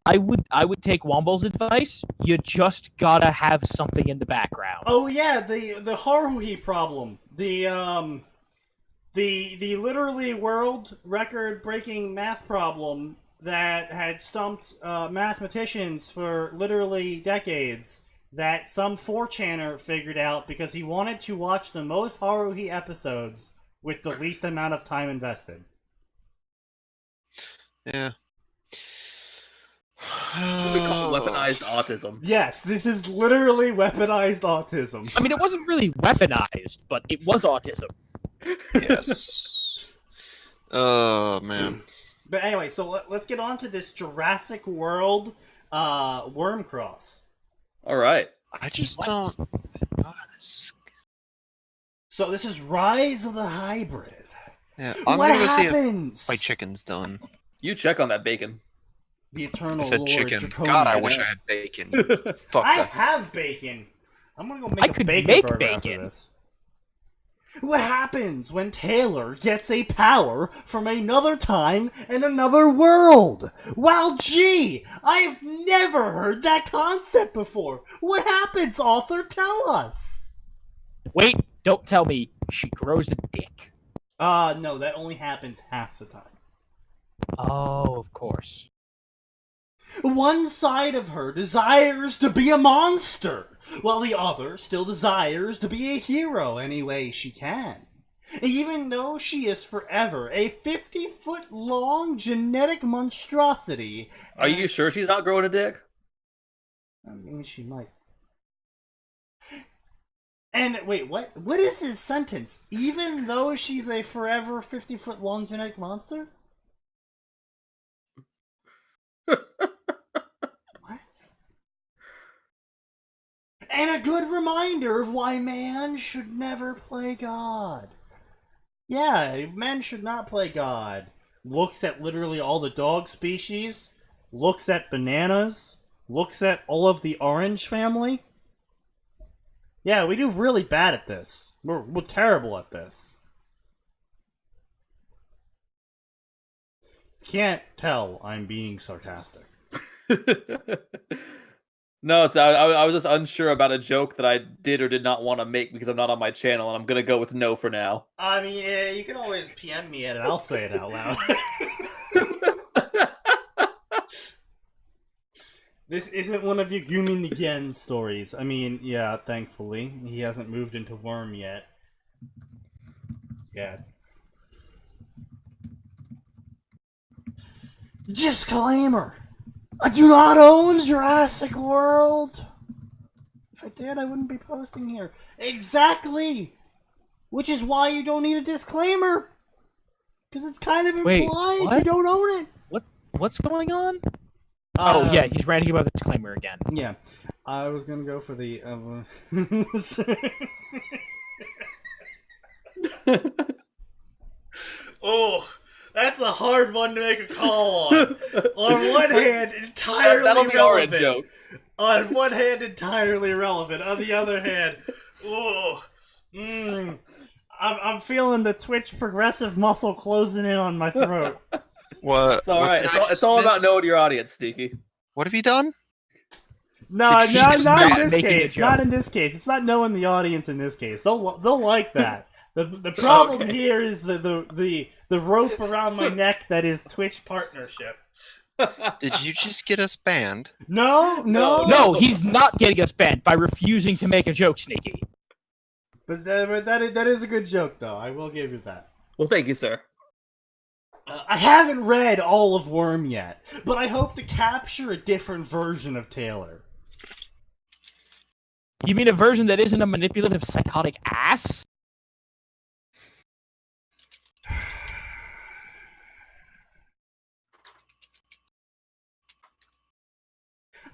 I would take Womble's advice. You just gotta have something in the background. Oh yeah, the Haruhi problem. The literally world record breaking math problem that had stumped mathematicians for literally decades, that some 4chaner figured out because he wanted to watch the most Haruhi episodes with the least amount of time invested. Yeah. We call it weaponized autism. Yes, this is literally weaponized autism. I mean, it wasn't really weaponized, but it was autism. Yes. Oh man. But anyway, so let's get on to this Jurassic World worm cross. All right. I just don't. Oh, So this is Rise of the Hybrid. Yeah, I'm What gonna go see if happens? my chicken's done. You check on that bacon. The Eternal I said Lord chicken. Draconian. God, I wish I had bacon. Fuck I that. have bacon. I'm gonna go make I a could bacon make burger after bacon. this. What happens when Taylor gets a power from another time and another world? Wow, gee! I've never heard that concept before. What happens, author? Tell us. Wait, don't tell me she grows a dick. No, that only happens half the time. Oh, of course. One side of her desires to be a monster, while the other still desires to be a hero any way she can. Even though she is forever a 50-foot-long genetic monstrosity. Are you sure she's not growing a dick? I mean, she might. And wait, what? What is this sentence? Even though she's a forever 50-foot-long genetic monster? What? And a good reminder of why man should never play God. Yeah, men should not play God. Looks at literally all the dog species, looks at bananas, looks at all of the orange family. Yeah, we do really bad at this. We're terrible at this. Can't tell I'm being sarcastic. No, it's, I was just unsure about a joke that I did or did not want to make because I'm not on my channel, and I'm gonna go with no for now. I mean, you can always PM me at it. I'll say it out loud. This isn't one of your Gumin again stories. I mean, yeah, thankfully. He hasn't moved into Worm yet. Yeah. Disclaimer! I do not own Jurassic World! If I did, I wouldn't be posting here. Exactly! Which is why you don't need a disclaimer! Because it's kind of Wait, implied what? you don't own it! What's going on? Oh, yeah, he's ranting about the disclaimer again. Yeah. I was gonna go for the... Oh, that's a hard one to make a call on. On one hand, entirely That'll be our relevant. joke. On one hand, entirely irrelevant. On the other hand, I'm feeling the Twitch progressive muscle closing in on my throat. What? It's all what right. did I It's just all about miss? knowing your audience, Sneaky. What have you done? No, Did you not just in not this making a case. joke? Not in this case. It's not knowing the audience in this case. They'll like that. The problem Okay. here is the rope around my neck that is Twitch partnership. Did you just get us banned? No. No, he's not getting us banned by refusing to make a joke, Sneaky. But that is a good joke, though. I will give you that. Well, thank you, sir. I haven't read all of Worm yet, but I hope to capture a different version of Taylor. You mean a version that isn't a manipulative, psychotic ass?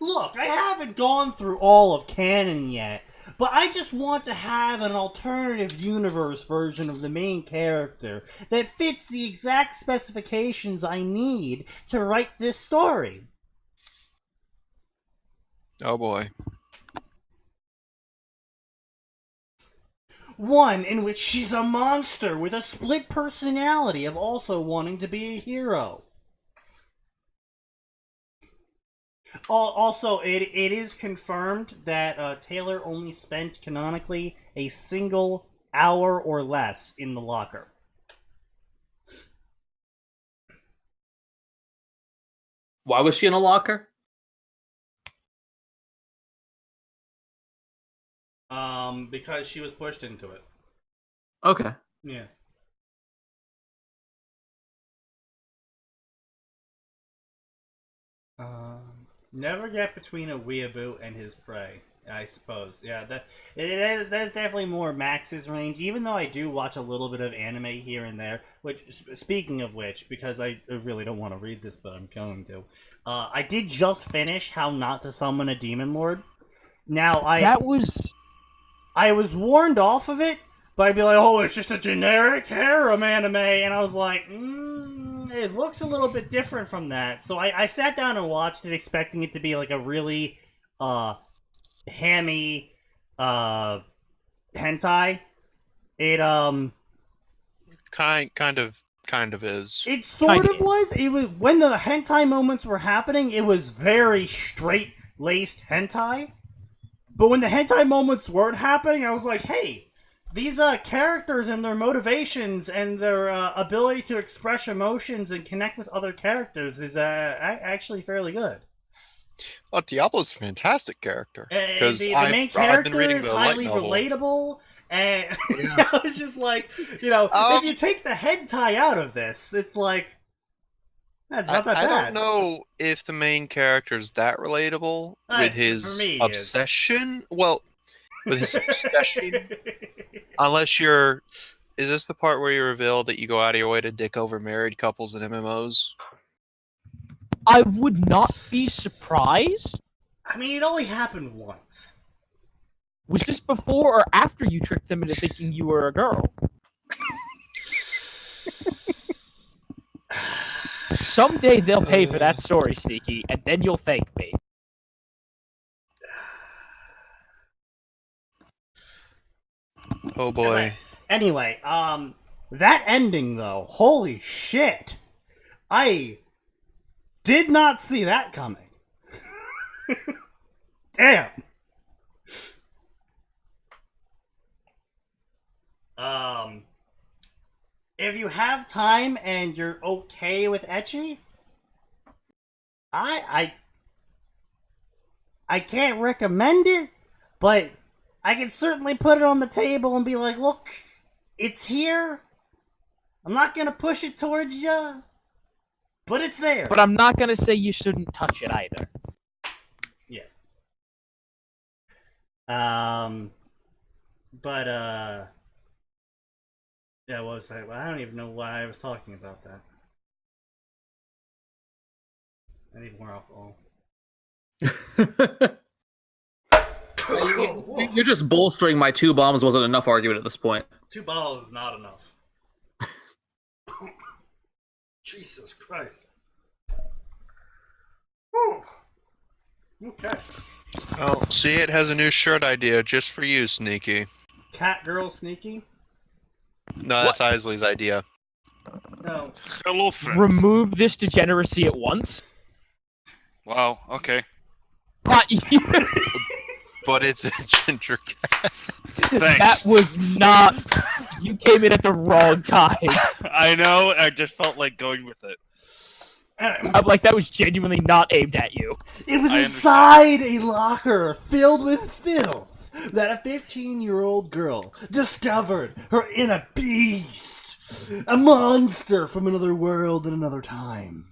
Look, I haven't gone through all of canon yet, but I just want to have an alternative universe version of the main character that fits the exact specifications I need to write this story. Oh boy. One in which she's a monster with a split personality of also wanting to be a hero. Also, it is confirmed that Taylor only spent canonically a single hour or less in the locker. Why was she in a locker? Because she was pushed into it. Okay. Yeah. Never get between a weeaboo and his prey, I suppose. Yeah, that's definitely more Max's range, even though I do watch a little bit of anime here and there, which, speaking of which, because I really don't want to read this, but I'm going to, I did just finish How Not to Summon a Demon Lord. Now, I was warned off of it, but I'd be like, oh, it's just a generic harem anime, and I was like, it looks a little bit different from that. So I sat down and watched it, expecting it to be like a really hammy hentai. It Kind of is. It sort of was. It was when the hentai moments were happening, it was very straight-laced hentai. But when the hentai moments weren't happening, I was like, hey, these characters and their motivations and their ability to express emotions and connect with other characters is actually fairly good. Well, Diablo's a fantastic character. The main character is highly relatable. And I was just like, if you take the hentai out of this, it's like, that's not that bad. I don't know if the main character is that relatable with his obsession. Well, with his obsession. Unless you're... Is this the part where you reveal that you go out of your way to dick over married couples in MMOs? I would not be surprised. I mean, it only happened once. Was this before or after you tricked them into thinking you were a girl? Someday they'll pay for that story, Sneaky, and then you'll thank me. Oh boy. Anyway, that ending though, holy shit. I did not see that coming. Damn. If you have time and you're okay with ecchi, I can't recommend it, but I can certainly put it on the table and be like, look, it's here. I'm not gonna push it towards you, but it's there. But I'm not gonna say you shouldn't touch it either. Yeah. Yeah, what was I don't even know why I was talking about that. I need more alcohol. You're just bolstering my 2 bombs wasn't enough argument at this point. 2 bottles is not enough. Jesus Christ. Whew. Okay. Oh, see, it has a new shirt idea just for you, Sneaky. Cat Girl Sneaky? No, that's Isley's idea. No. Hello, friend. Remove this degeneracy at once. Wow, okay. Not you. But it's a ginger cat. Thanks. That was not... You came in at the wrong time. I know, I just felt like going with it. I'm like, that was genuinely not aimed at you. It was I inside a locker filled with filth that a 15-year-old girl discovered her inner beast. A monster from another world and another time.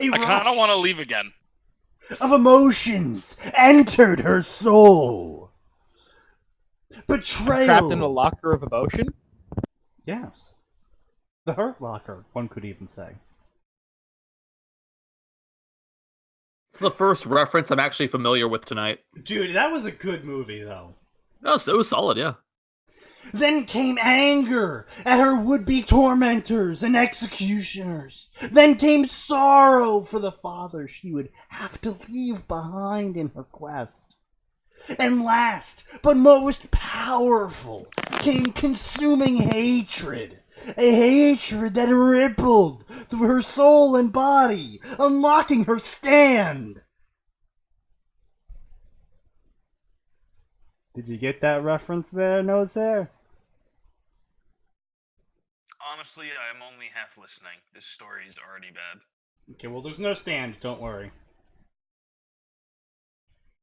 I kind of want to leave again. Of emotions entered her soul. Betrayal. Trapped in a locker of emotion? Yes. The Hurt Locker, one could even say. It's the first reference I'm actually familiar with tonight. Dude, that was a good movie, though. No, it was solid, yeah. Then came anger at her would-be tormentors and executioners. Then came sorrow for the father she would have to leave behind in her quest. And last, but most powerful, came consuming hatred. A hatred that rippled through her soul and body, unlocking her stand. Did you get that reference there, Nose Hair? Honestly, I'm only half listening. This story is already bad. Okay, well, there's no stand, don't worry.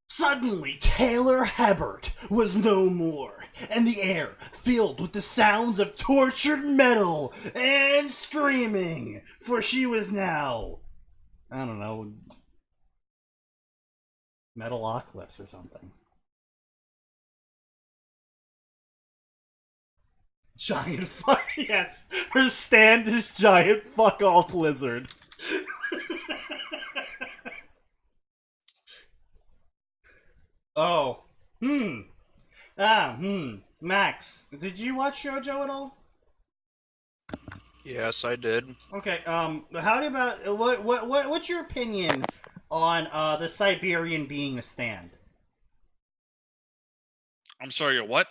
Suddenly, Taylor Hebert was no more, and the air filled with the sounds of tortured metal and screaming, for she was now, I don't know, Metalocalypse or something. Giant fuck, yes, her stand is giant fuck alt lizard. Oh. Max, did you watch JoJo at all? Yes, I did. Okay, how about, what's your opinion on, the Siberian being a stand? I'm sorry, what?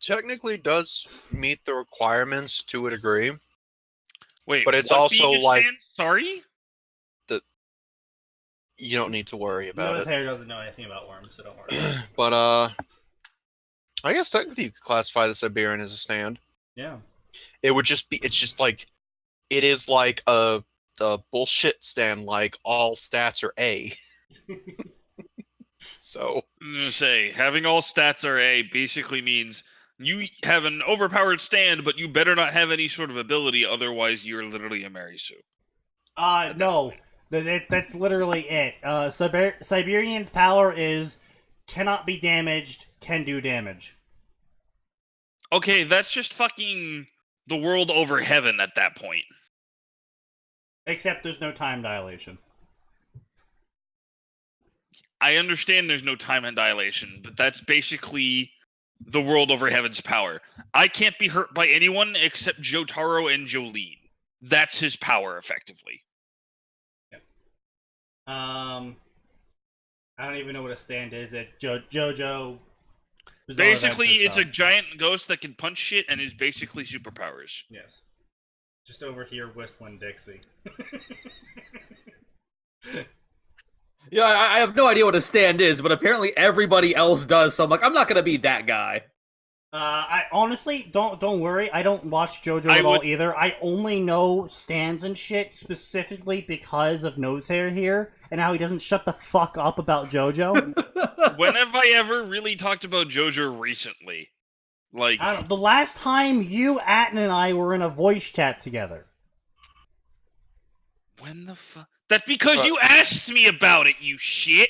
Technically does meet the requirements to a degree. Wait, but it's what also being a like stand? Sorry? you don't need to worry about Notice it. Hair doesn't know anything about worms, so don't worry. But I guess technically you could classify the Siberian as a stand. Yeah. It would just be it's just like it is like a bullshit stand, like all stats are A. So I'm gonna say, having all stats are A basically means you have an overpowered stand, but you better not have any sort of ability, otherwise you're literally a Mary Sue. No. That's literally it. Siberian's power is cannot be damaged, can do damage. Okay, that's just fucking the world over heaven at that point. Except there's no time dilation. I understand there's no time and dilation, but that's basically the world over heaven's power. I can't be hurt by anyone except Jotaro and Jolene. That's his power, effectively. I don't even know what a stand is. JoJo. Basically, it's a giant ghost that can punch shit and is basically superpowers. Yes. Just over here whistling Dixie. Yeah, I have no idea what a stand is, but apparently everybody else does, so I'm like, I'm not gonna be that guy. I honestly don't worry. I don't watch JoJo at all either. I only know stands and shit specifically because of Nosehair here and how he doesn't shut the fuck up about JoJo. When have I ever really talked about JoJo recently? Like, I don't, the last time you, Atin, and I were in a voice chat together. when the fuck? That's because you asked me about it, you shit.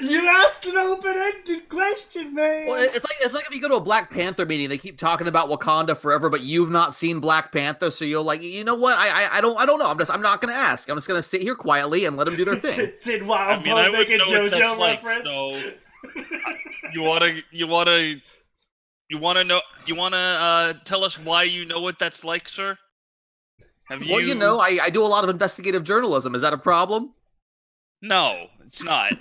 You asked an open-ended question, man. Well, it's like if you go to a Black Panther meeting, they keep talking about Wakanda forever, but you've not seen Black Panther, so you're like, you know what? I don't know. I'm not gonna ask. I'm just gonna sit here quietly and let them do their thing. Did Wild I Boy make a JoJo like, reference? so you wanna tell us why you know what that's like, sir? Have you? Well, you know, I do a lot of investigative journalism. Is that a problem? No, it's not.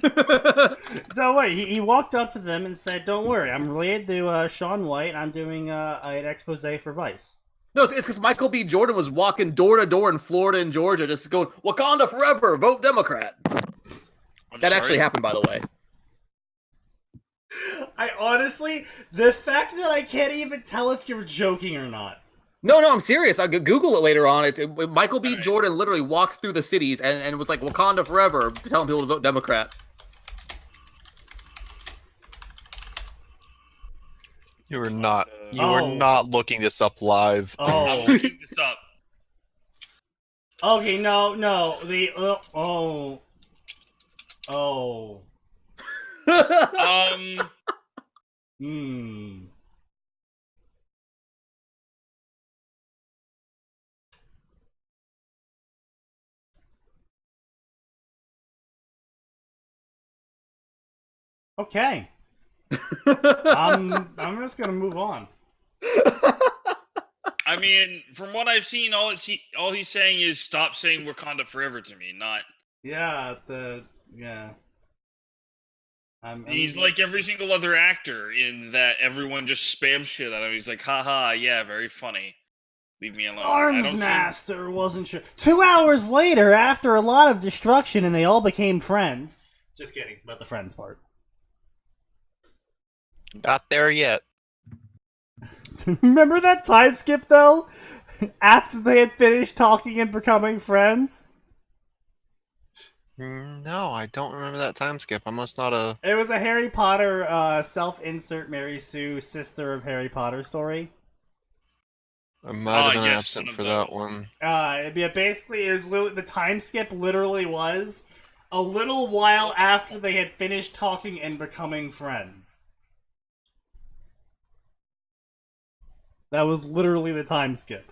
No, wait, he walked up to them and said, don't worry, I'm related to Sean White, I'm doing an expose for Vice. No, it's because Michael B. Jordan was walking door to door in Florida and Georgia just going, Wakanda forever, vote Democrat. That actually happened, by the way. I honestly, the fact that I can't even tell if you're joking or not. No, I'm serious. I'll Google it later on. Michael B. Jordan literally walked through the cities and was like, Wakanda forever, telling people to vote Democrat. you were not looking this up live. I'm looking this up. Okay, no, the, Okay. I'm just gonna move on. I mean, from what I've seen, all he's saying is stop saying Wakanda forever to me. Not. Yeah, He's like every single other actor in that everyone just spams shit at him. He's like, haha, yeah, very funny. Leave me alone. Arms Master wasn't sure. 2 hours later, after a lot of destruction and they all became friends, Just kidding about the friends part. Not there yet. Remember that time skip though? After they had finished talking and becoming friends? No, I don't remember that time skip. I must not have. It was a Harry Potter self-insert Mary Sue, sister of Harry Potter story. I might have been yes, absent one of for that those. one. Yeah, basically, it was the time skip literally was a little while after they had finished talking and becoming friends. That was literally the time skip.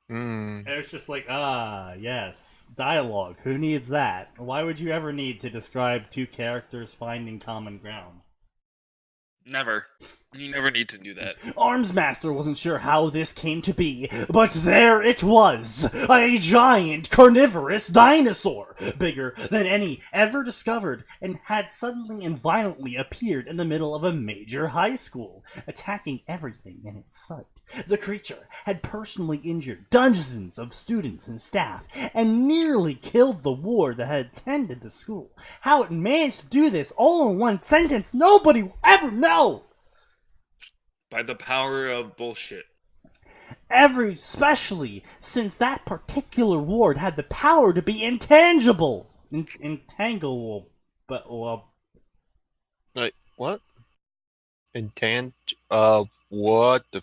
Hmm. It was just like, yes, dialogue. Who needs that? Why would you ever need to describe two characters finding common ground? Never. You never need to do that. Armsmaster wasn't sure how this came to be, but there it was! A giant carnivorous dinosaur! Bigger than any ever discovered, and had suddenly and violently appeared in the middle of a major high school, attacking everything in its sight. The creature had personally injured dozens of students and staff, and nearly killed the ward that had attended the school. How it managed to do this all in one sentence, nobody will ever know! By the power of bullshit. Especially since that particular ward had the power to be intangible. Intangible. But, well... Like, what? What the...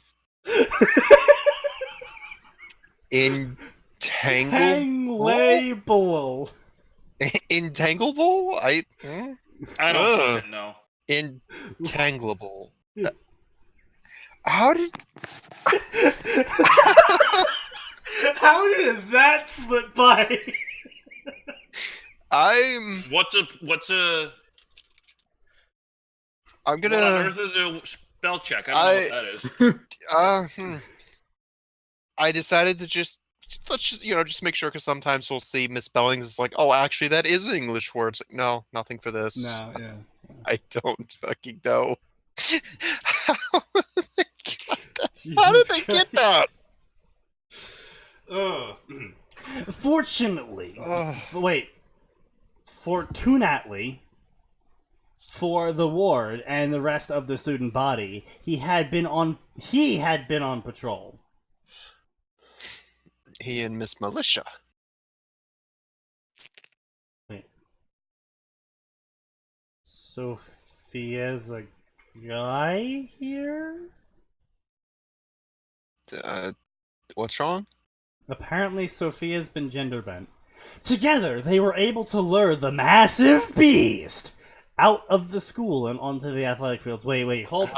Entangleable. Entangleable? I don't Ugh. fucking know. Entangleable. How did... How did that slip by? I'm What's a gonna... what on earth is a spell check? I don't know what that is. I decided to let's just make sure, because sometimes we'll see misspellings. It's like, oh, actually, that is an English word. It's like, no, nothing for this. No, yeah. I don't fucking know. Jesus How did they get Christ. that? Fortunately, Ugh. fortunately for the ward and the rest of the student body, he had been on patrol. He and Miss Militia. Wait. Sophia's a guy here? What's wrong? Apparently, Sophia's been gender bent. Together, they were able to lure the massive beast out of the school and onto the athletic fields. Wait, hold.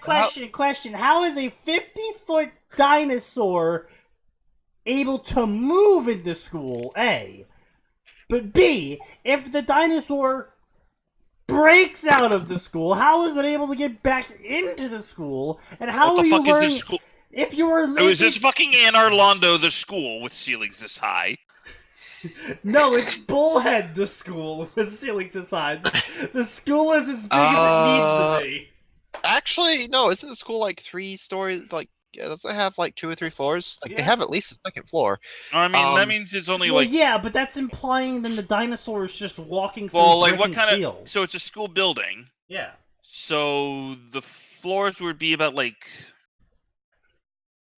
Question. How is a 50-foot dinosaur able to move into school? A. But B, if the dinosaur breaks out of the school, how is it able to get back into the school? And how What are the you fuck learning? is this school? If you were Oh, is this fucking Anarlondo, the school with ceilings this high? No, it's Bullhead, the school with ceilings this high. The school is as big as it needs to be. Actually, no. Isn't the school like 3 stories? Like, yeah, doesn't it have like 2 or 3 floors? Like, they Yeah. have at least a second floor. I mean, that means it's only Well, like. yeah, but that's implying then the dinosaur is just walking through Well, like brick what and kind steel. of? So it's a school building. Yeah. So the floors would be about like,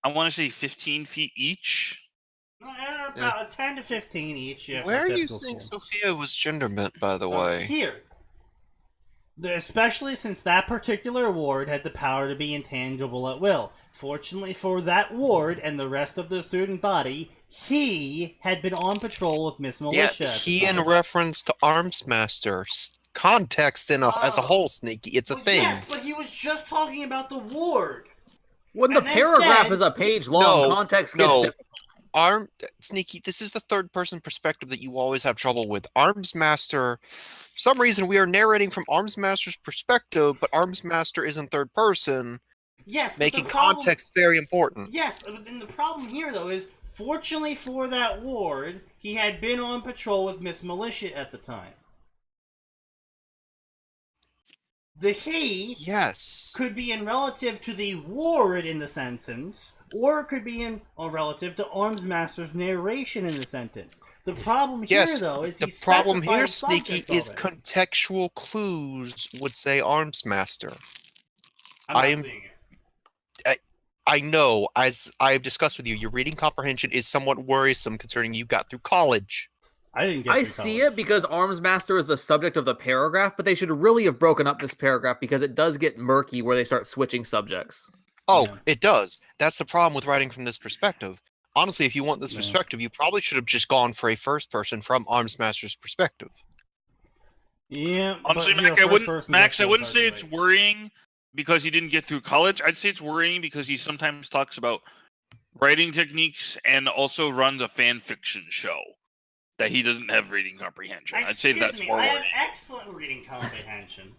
I want to say 15 feet each. About 10 to 15 each. Yeah, for Where a are you typical saying school. Sophia was gender bent, by the way? Here. Especially since that particular ward had the power to be intangible at will. Fortunately for that ward and the rest of the student body, he had been on patrol with Miss Yeah, Militia. at the he in time. reference to Armsmaster. Context as a whole, Sneaky. It's a Well, thing. Yes, but he was just talking about the ward. When the And then paragraph said- is a page long, No, context gets no. different. Sneaky, this is the third person perspective that you always have trouble with. Armsmaster, for some reason we are narrating from Armsmaster's perspective, but Armsmaster is in third person, Yes, but making the problem, context very important. Yes, and the problem here, though, is fortunately for that ward, he had been on patrol with Miss Militia at the time. The he Yes. could be in relative to the ward in the sentence, or it could be relative to Armsmaster's narration in the sentence. The problem here, though, is the he's problem here, specifying Sneaky, subject of is it. contextual clues would say Armsmaster. I'm not I am- seeing it. I know, as I've discussed with you, your reading comprehension is somewhat worrisome concerning you got through college. I didn't get I through see college. it because Armsmaster is the subject of the paragraph, but they should really have broken up this paragraph because it does get murky where they start switching subjects. Oh, Yeah. it does. That's the problem with writing from this perspective. Honestly, if you want this Yeah. perspective, you probably should have just gone for a first person from Armsmaster's perspective. Yeah, Honestly, but, Mac, I wouldn't. first-person's Max, I actually wouldn't hard say to it's write. worrying because he didn't get through college. I'd say it's worrying because he sometimes talks about writing techniques and also runs a fan fiction show that he doesn't have reading comprehension. I'd say Excuse that's me, more I worrying. have excellent reading comprehension.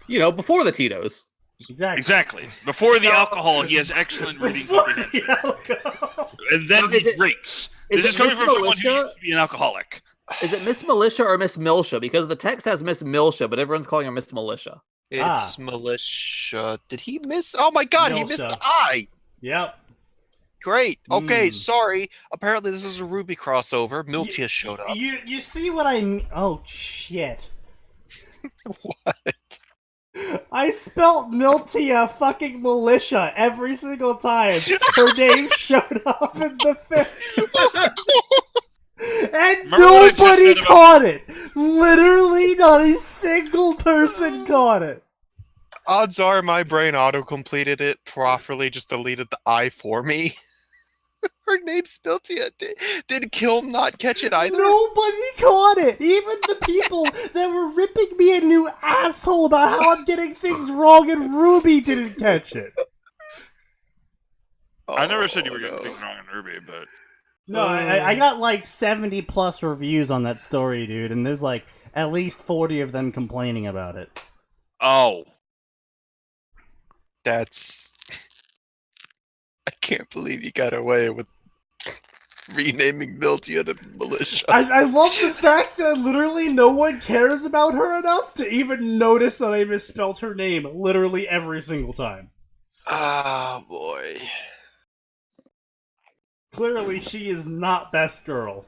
You know, before the Tito's. Exactly. Before the alcohol, he has excellent reading Before comprehension, the alcohol. and then Now, is he it- rapes. is This is it coming Miss from someone who Militia? used to be an alcoholic. Is it Miss Militia or Miss Miltia? Because the text has Miss Miltia, but everyone's calling her Miss Militia. It's militia. Did he miss? Oh my god, he missed Miltia. the I! Yep. Great. Okay, Mm. sorry. Apparently this is a Ruby crossover. Miltia showed up. You see what I mean? Oh shit! What? I spelt Miltia fucking militia every single time her name showed up in the film. And Remember what I just nobody said about- caught it! Literally not a single person caught it. Odds are my brain auto-completed it properly, just deleted the I for me. Her name's Miltia. Did Kilm not catch it either? Nobody caught it! Even the people that were ripping me a new asshole about how I'm getting things wrong and Ruby didn't catch it. I never said you were Oh, getting no. things wrong in Ruby, but No, I got like 70 plus reviews on that story, dude, and there's like at least 40 of them complaining about it. oh, That's... I can't believe you got away with renaming Miltia to Militia. I love the fact that literally no one cares about her enough to even notice that I misspelled her name literally every single time. Ah, boy. Clearly, she is not best girl.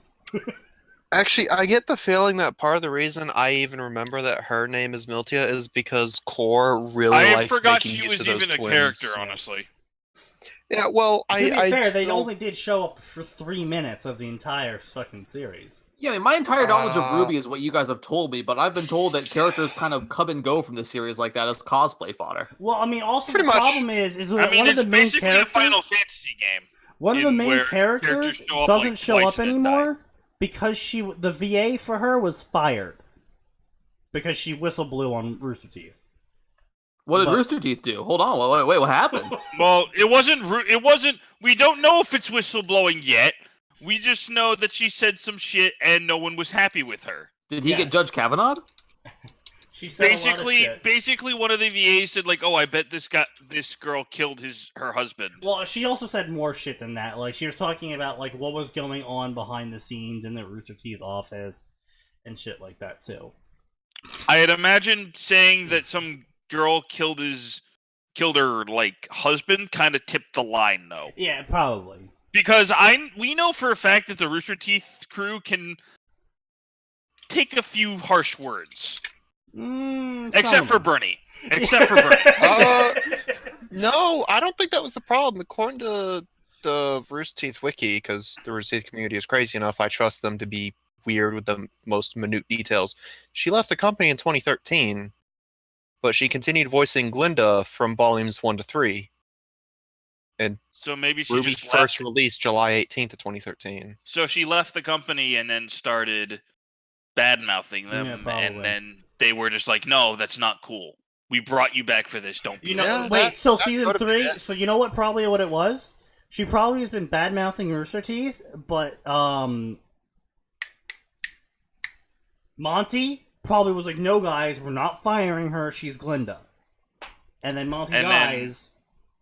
Actually, I get the feeling that part of the reason I even remember that her name is Miltia is because Core really I likes forgot making she use was of those even a twins. character. Honestly, Yeah, well, To be I fair, still... they only did show up for 3 minutes of the entire fucking series. Yeah, I mean, my entire knowledge of Uh, Ruby is what you guys have told me, but I've been told that characters kind of come and go from the series like that as cosplay fodder. Well, I mean, also Pretty the much. problem is that I mean, one of it's the main basically a characters, Final Fantasy game. one of the in main where characters characters show up, doesn't like, show twice up and then die. anymore because the VA for her was fired because she whistle blew on Rooster Teeth. What did But- Rooster Teeth do? Hold on, wait, what happened? Well, it wasn't. It wasn't. We don't know if it's whistleblowing yet. We just know that she said some shit and no one was happy with her. Did he Yes. get Judge Kavanaugh? She said a lot of shit. Basically, one of the VAs said like, "Oh, I bet this girl killed her husband." Well, she also said more shit than that. Like, she was talking about, like, what was going on behind the scenes in the Rooster Teeth office and shit like that, too. I had imagined saying that some girl killed her like husband kind of tipped the line though, Yeah, probably. because we know for a fact that the Rooster Teeth crew can take a few harsh words, except for Bernie. Except for Bernie. No, I don't think that was the problem. According to the Rooster Teeth wiki, because the Rooster Teeth community is crazy enough, I trust them to be weird with the most minute details. She left the company in 2013, but she continued voicing Glinda from volumes 1 to 3. So maybe she Ruby just first left. released July 18th of 2013. So she left the company and then started bad mouthing them, Yeah, probably. and then they were just like, "No, that's not cool. We brought you back for this. Don't be." You know, Yeah, wait, that- so that season could've been 3, it. so you know what probably what it was? She probably has been bad-mouthing Rooster Teeth, but, Monty probably was like, no, guys, we're not firing her, she's Glinda. And then Monty And then- dies,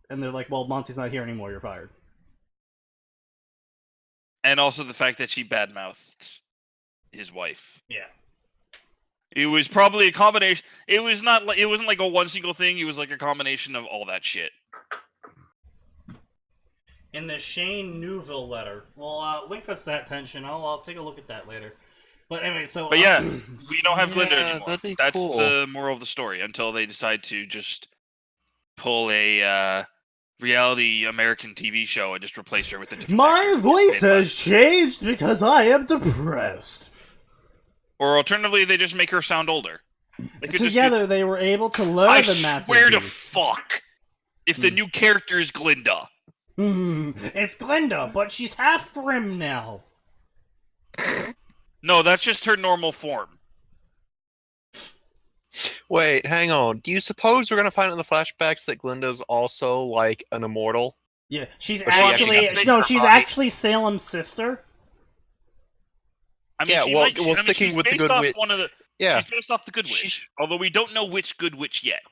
and they're like, well, Monty's not here anymore, you're fired. And also the fact that she badmouthed his wife. Yeah. It was probably a combination. It wasn't like a one single thing. It was like a combination of all that shit. in the Shane Newville letter. Well, link us that tension. I'll take a look at that later. But anyway, so. But yeah, we don't have Glinda anymore. that'd be That's cool. the moral of the story until they decide to just pull a reality American TV show and just replace her with a different My actor. voice has changed because I am depressed. Or alternatively, they just make her sound older. They could Together, they were able to lower I the massive swear to beast. fuck if the new character is Glinda. It's Glinda, but she's half Grim now. No, that's just her normal form. Wait, hang on. Do you suppose we're gonna find in the flashbacks that Glinda's also like an immortal? Yeah, she's But she actually actually has to no, make she's her body- actually Salem's sister. I mean, Yeah, she well, might, well, I mean, sticking she's with the based Good off Witch- one of the, Yeah. she's based off the Good Witch. Although we don't know which Good Witch yet.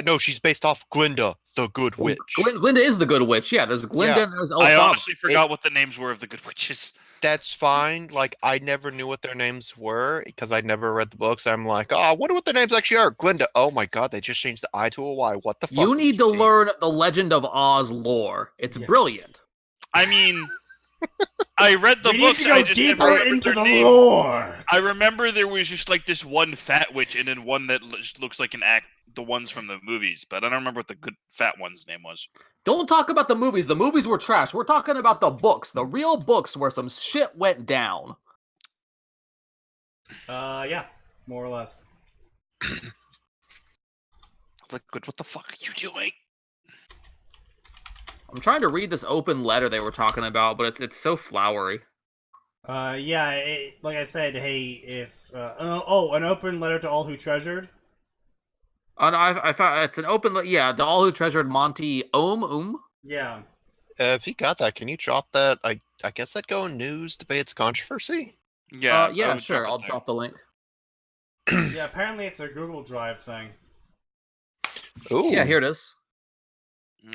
No, she's based off Glinda, the Good Witch. Glinda is the good witch. Yeah, there's Glinda Yeah. and there's I Elphaba. honestly forgot what the names were of the Good Witches. That's fine. Like, I never knew what their names were because I never read the books. I'm like, oh, I wonder what the names actually are. Glinda. Oh my god, they just changed the I to a Y. What the fuck? You need to BGT? learn the Legend of Oz lore. It's brilliant. I mean, I read the We need books. to go I just never deeper remembered into their the name. lore. I remember there was just like this one fat witch, and then one that just looks like an act. The ones from the movies, but I don't remember what the good fat one's name was. Don't talk about the movies. The movies were trash. We're talking about the books, the real books where some shit went down. Yeah, more or less. Liquid, what the fuck are you doing? I'm trying to read this open letter they were talking about, but it's so flowery. Yeah, like I said, hey, if an open letter to all who treasured. And I found it's an open, yeah, the all who treasured Monty Yeah. If you got that, can you drop that? I guess that'd go in news, debates, controversy. Yeah, yeah, sure. I'll drop the link. Yeah, apparently it's a Google Drive thing. Ooh. Yeah, here it is.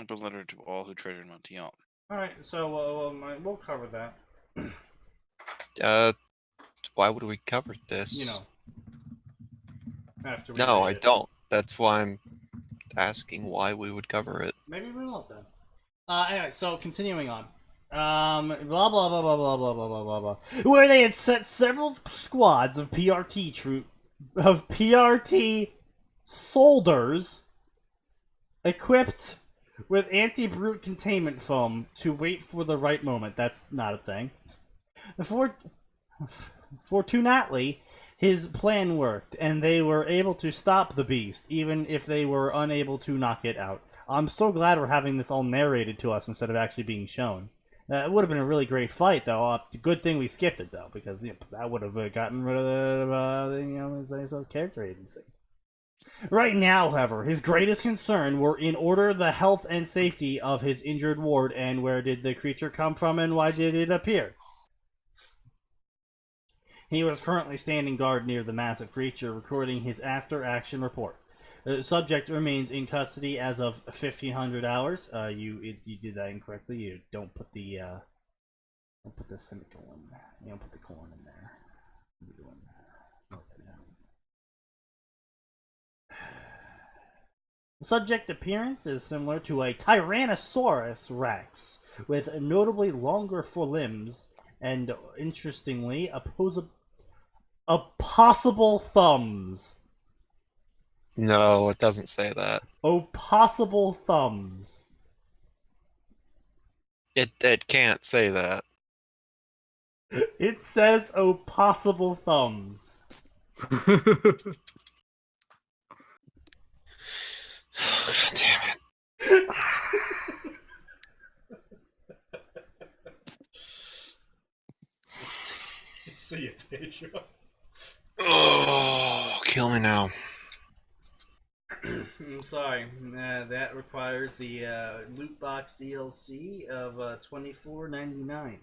Open letter to all who treasured Montiel. Alright, so we'll cover that. Why would we cover this? You know. After we No, read I it. don't. That's why I'm asking why we would cover it. Maybe we won't then. Anyway, so continuing on. Blah blah blah blah blah blah blah blah blah blah. Where they had set several squads of PRT soldiers equipped with anti-brute containment foam to wait for the right moment. That's not a thing. Fortunately, his plan worked, and they were able to stop the beast, even if they were unable to knock it out. I'm so glad we're having this all narrated to us instead of actually being shown. It would have been a really great fight, though. Good thing we skipped it, though, because that would have gotten rid of his character agency. Right now, however, his greatest concern were in order the health and safety of his injured ward, and where did the creature come from, and why did it appear? He was currently standing guard near the massive creature, recording his after-action report. The subject remains in custody as of 1500 hours. You did that incorrectly. You don't put the semicolon. You don't put the colon in there. The subject appearance is similar to a Tyrannosaurus Rex, with notably longer forelimbs and, interestingly, opposable thumbs. No, it doesn't say that. Opposable thumbs. It can't say that. It says opposable thumbs. God damn it. See you, Pedro. Oh, kill me now. I'm sorry. That requires the loot box DLC of $24.99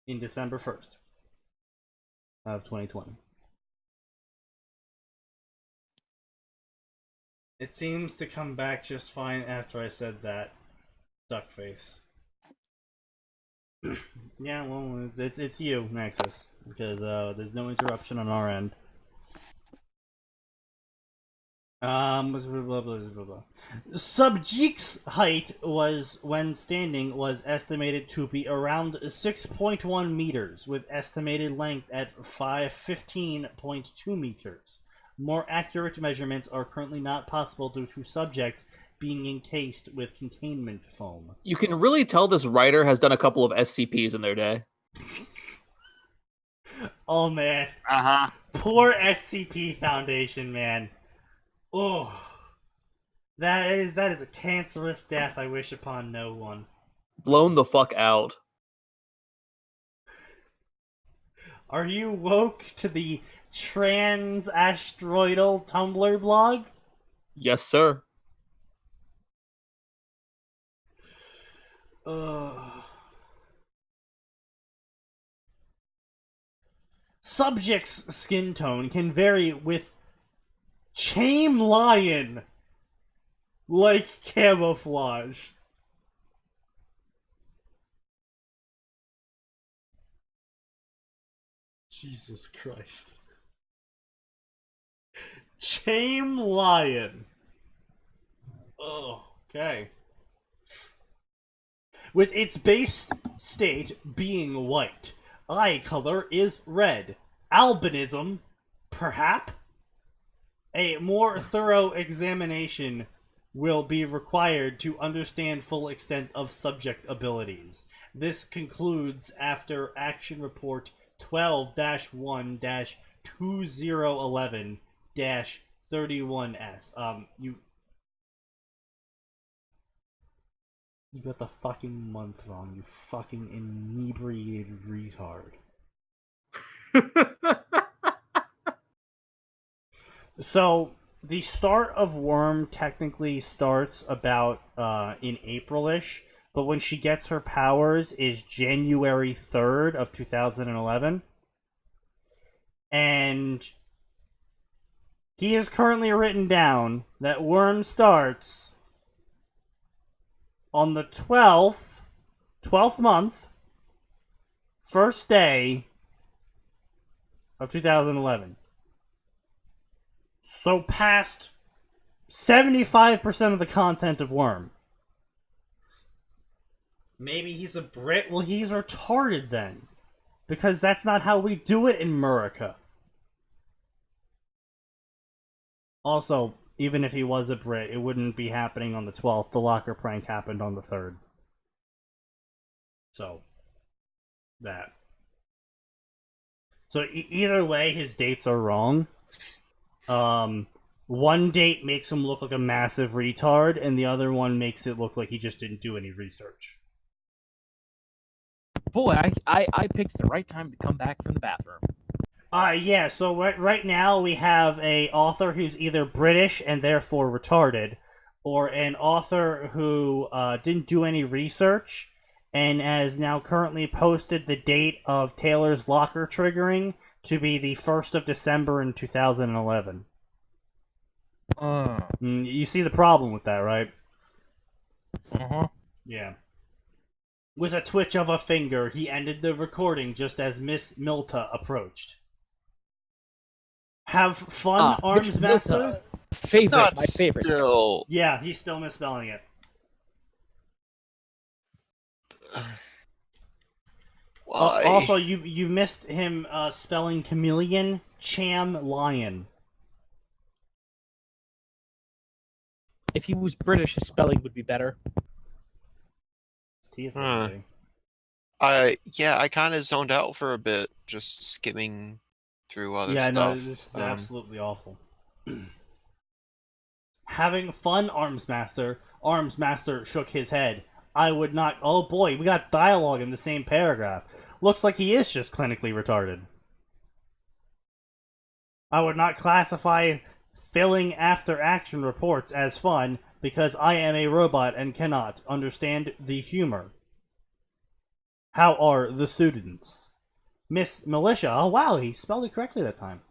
in December 1st of 2020. It seems to come back just fine after I said that. Duckface. Yeah, well, it's you, Nexus, because there's no interruption on our end. Blah, blah, blah, blah, blah. Subject's height was, when standing, was estimated to be around 6.1 meters, with estimated length at 15.2 meters. More accurate measurements are currently not possible due to subject being encased with containment foam. You can really tell this writer has done a couple of SCPs in their day. Oh man, poor SCP Foundation, man. Oh, that is a cancerous death I wish upon no one. Blown the fuck out. Are you woke to the trans-asteroidal Tumblr blog? Yes, sir. Subject's skin tone can vary with chain lion like camouflage. Jesus Christ. Chain lion. Oh, okay. With its base state being white, eye color is red. Albinism, perhaps? A more thorough examination will be required to understand full extent of subject abilities. This concludes after Action Report 12-1-2011-31S. You got the fucking month wrong, you fucking inebriated retard. So, the start of Worm technically starts about in April-ish, but when she gets her powers is January 3rd of 2011. And he has currently written down that Worm starts on the 12th month, first day of 2011. So past 75% of the content of Worm. Maybe he's a Brit? Well, he's retarded then. Because that's not how we do it in America. Also, even if he was a Brit, it wouldn't be happening on the 12th. The locker prank happened on the 3rd. So, that. So either way, his dates are wrong. One date makes him look like a massive retard, and the other one makes it look like he just didn't do any research. Boy, I picked the right time to come back from the bathroom. Yeah, so right now we have a author who's either British and therefore retarded, or an author who didn't do any research and has now currently posted the date of Taylor's locker triggering to be the 1st of December in 2011. You see the problem with that, right? Uh-huh. Yeah. With a twitch of a finger, he ended the recording just as Miss Milta approached. Have fun, Arms Master? It's not my favorite. Still. Yeah, he's still misspelling it. Why? Also, you missed him spelling chameleon, cham, lion. If he was British, his spelling would be better. His teeth Huh. are big. I kind of zoned out for a bit, just skimming through other Yeah, stuff. no, this is absolutely awful. Having fun, Arms Master. Arms Master shook his head. I would not... Oh boy, we got dialogue in the same paragraph. Looks like he is just clinically retarded. I would not classify filling after-action reports as fun because I am a robot and cannot understand the humor. How are the students? Miss Militia, oh wow, he spelled it correctly that time,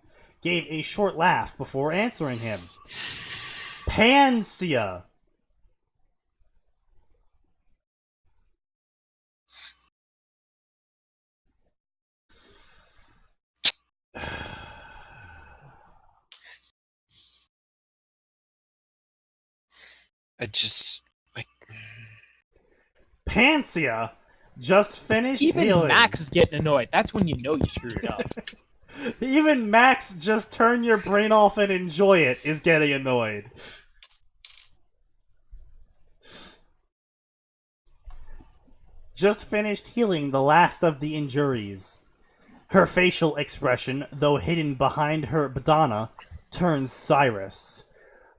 gave a short laugh before answering him. Pansia. I just like Pansia just finished Even healing. Max is getting annoyed. That's when you know you screwed up. Even Max, just turn your brain off and enjoy it, is getting annoyed. Just finished healing the last of the injuries. Her facial expression, though hidden behind her bandana, turns Cyrus.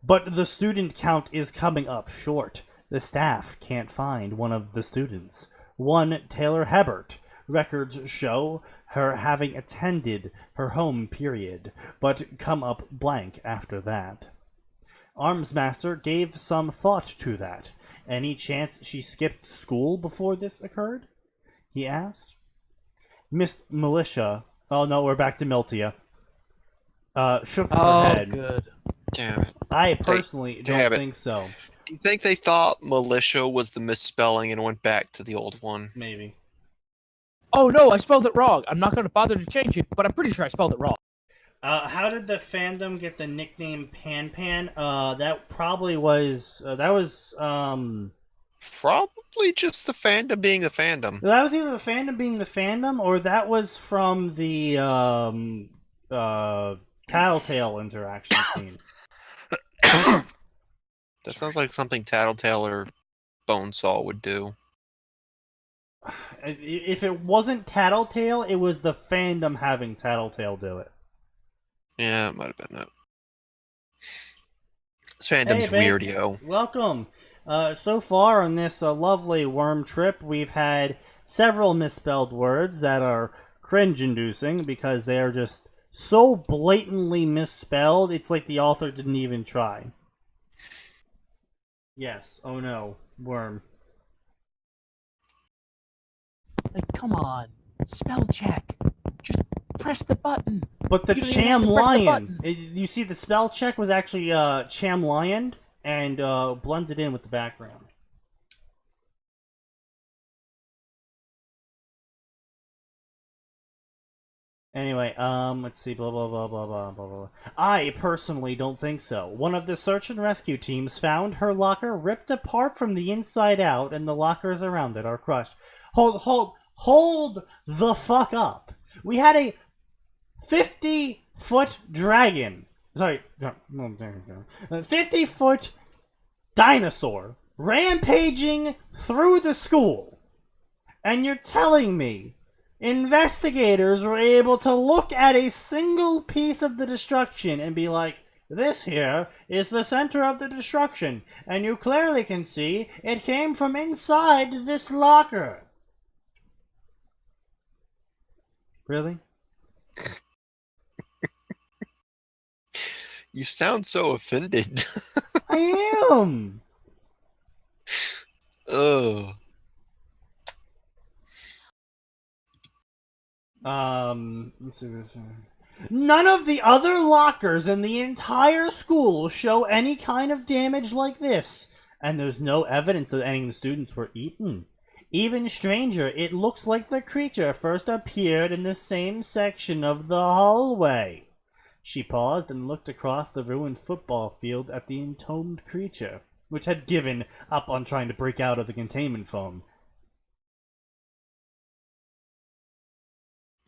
But the student count is coming up short. The staff can't find one of the students. One Taylor Hebert. Records show her having attended her home period, but come up blank after that. Armsmaster gave some thought to that. Any chance she skipped school before this occurred? He asked. Miss Militia, oh no, we're back to Miltia, shook her head. Good. damn it. I personally damn don't it. think so. Do you think they thought militia was the misspelling and went back to the old one? Maybe. Oh no, I spelled it wrong. I'm not going to bother to change it, but I'm pretty sure I spelled it wrong. How did the fandom get the nickname Pan Pan? That probably was, Probably just the fandom being the fandom. that was either the fandom being the fandom, or that was from the, Tattletale interaction scene. That sounds like something Tattletale or Bonesaw would do. If it wasn't Tattletale, it was the fandom having Tattletale do it. Yeah, it might have been it. This fandom's Hey, babe. weird, yo. Welcome. So far on this lovely worm trip, we've had several misspelled words that are cringe-inducing because they are just so blatantly misspelled, it's like the author didn't even try. Yes. Oh no. Worm. Like, come on. Spell check. Just press the button. But the You don't even have Cham to press the Lion, button. you see the spell check was actually Cham Lion and blended in with the background. Anyway, let's see, blah, blah, blah, blah, blah, blah, blah. I personally don't think so. One of the search and rescue teams found her locker ripped apart from the inside out, and the lockers around it are crushed. Hold the fuck up. We had a 50-foot dragon. Sorry, 50-foot dinosaur rampaging through the school. And you're telling me investigators were able to look at a single piece of the destruction and be like, this here is the center of the destruction, and you clearly can see it came from inside this locker. Really? You sound so offended. I am! Ugh. Let's see this. None of the other lockers in the entire school show any kind of damage like this, and there's no evidence that any of the students were eaten. Even stranger, it looks like the creature first appeared in the same section of the hallway. She paused and looked across the ruined football field at the entombed creature, which had given up on trying to break out of the containment foam.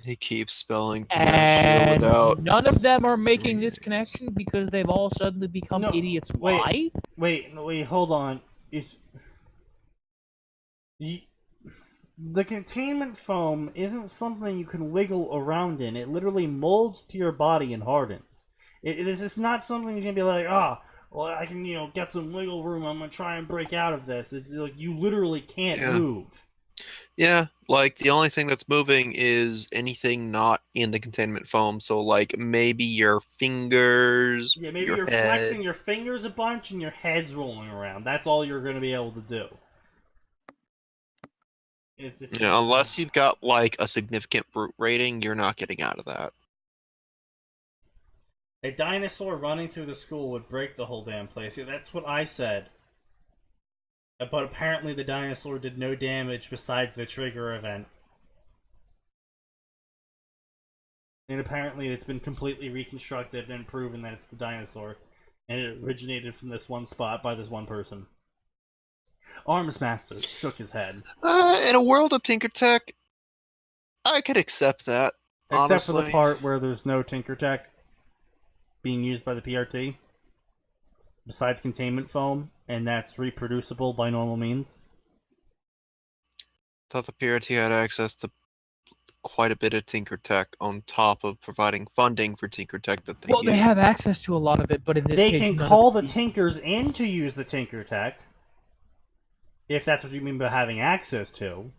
He keeps spelling And without. none of them are making this connection because they've all suddenly become No, idiots. wait. Why? Wait, hold on. The containment foam isn't something you can wiggle around in. It literally molds to your body and hardens. This is not something you can be like, well, I can, get some wiggle room. I'm gonna try and break out of this. It's like you literally can't move. Yeah, like the only thing that's moving is anything not in the containment foam. So, like maybe your fingers. Yeah, maybe your you're head. flexing your fingers a bunch and your head's rolling around. That's all you're gonna be able to do. Yeah, unless you've got like a significant brute rating, you're not getting out of that. A dinosaur running through the school would break the whole damn place. Yeah, that's what I said. But apparently the dinosaur did no damage besides the trigger event. And apparently it's been completely reconstructed and proven that it's the dinosaur. And it originated from this one spot by this one person. Armsmaster shook his head. In a world of Tinker Tech, I could accept that. Except for the honestly. part where there's no Tinker Tech being used by the PRT. Besides containment foam, and that's reproducible by normal means. Thought the PRT had access to quite a bit of Tinker Tech on top of providing funding for Tinker Tech that they Well, they use. have access to a lot of it, but in this They case, can none of call the it- Tinkers in to use the Tinker Tech, if that's what you mean by having access to.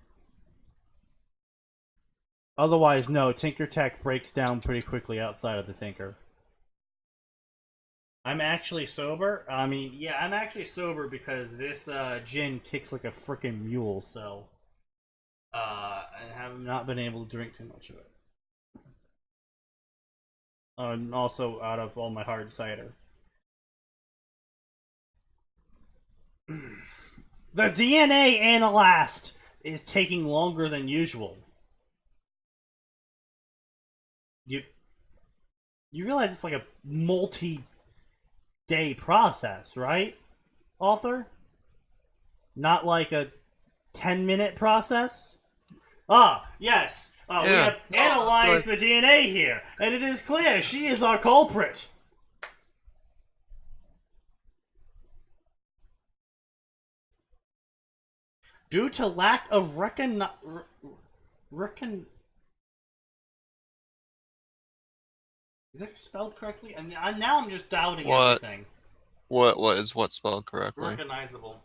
Otherwise, no, Tinker Tech breaks down pretty quickly outside of the Tinker. I'm actually sober. I mean, yeah, I'm actually sober because this gin kicks like a freaking mule, so I have not been able to drink too much of it. And also out of all my hard cider. The DNA analyst is taking longer than usual. You realize it's like a multi-day process, right, author? Not like a 10-minute process? Ah, yes. We Yeah. have analyzed the DNA here, and it is clear she is our culprit. Due to lack of is that spelled correctly? And now I'm just doubting What? everything. What spelled correctly? Recognizable.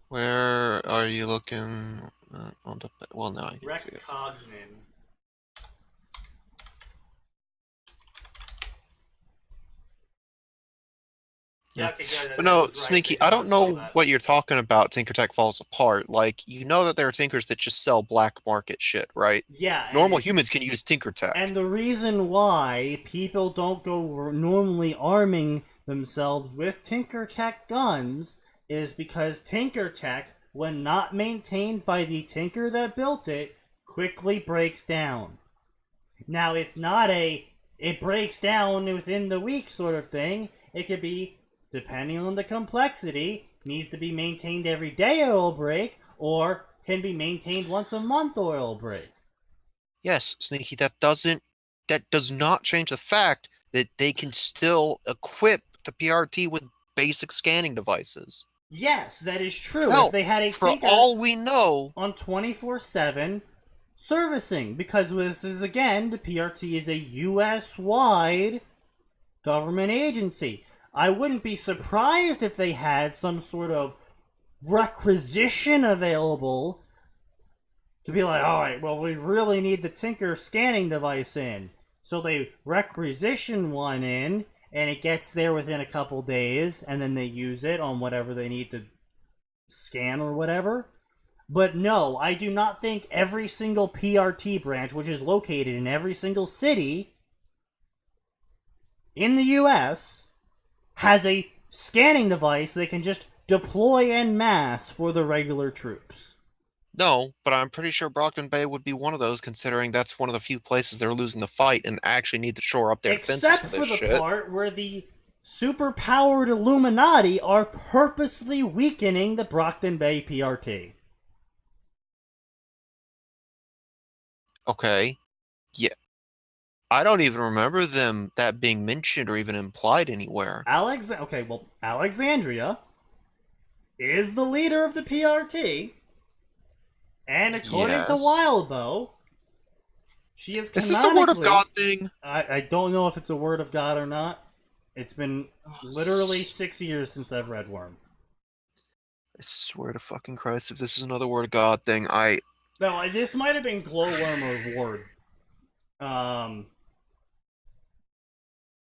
Where are you looking on the? Well, now I can see it. Recognin. Yeah. Okay, good, But no, that was right. Sneaky, They I did don't not spell know that. what you're talking about. Tinker Tech falls apart. Like, you know that there are tinkers that just sell black market shit, right? Yeah. Normal humans can use Tinker Tech. And the reason why people don't go normally arming themselves with Tinker Tech guns is because Tinker Tech, when not maintained by the tinker that built it, quickly breaks down. Now, it's not it breaks down within the week sort of thing. It could be, depending on the complexity, needs to be maintained every day or it'll break, or can be maintained once a month or it'll break. Yes, Sneaky, that does not change the fact that they can still equip the PRT with basic scanning devices. Yes, that is true. Hell, If they had a for tinker all we know, on 24/7 servicing, because this is, again, the PRT is a US-wide government agency. I wouldn't be surprised if they had some sort of requisition available to be like, all right, well, we really need the Tinker scanning device in. So they requisition one in, and it gets there within a couple days, and then they use it on whatever they need to scan or whatever. But no, I do not think every single PRT branch, which is located in every single city in the US, has a scanning device they can just deploy en masse for the regular troops. no, but I'm pretty sure Brockton Bay would be one of those, considering that's one of the few places they're losing the fight and actually need to shore up their defenses Except for for this the shit. part where the superpowered Illuminati are purposely weakening the Brockton Bay PRT. Okay. Yeah. I don't even remember that being mentioned or even implied anywhere. Alexandria is the leader of the PRT, and according to Yes. Wildbow, she is Is this a word of canonically- God thing? I don't know if it's a word of God or not. It's been literally 6 years since I've read Worm. I swear to fucking Christ, if this is another word of God thing, No, this might have been Glowworm or Ward.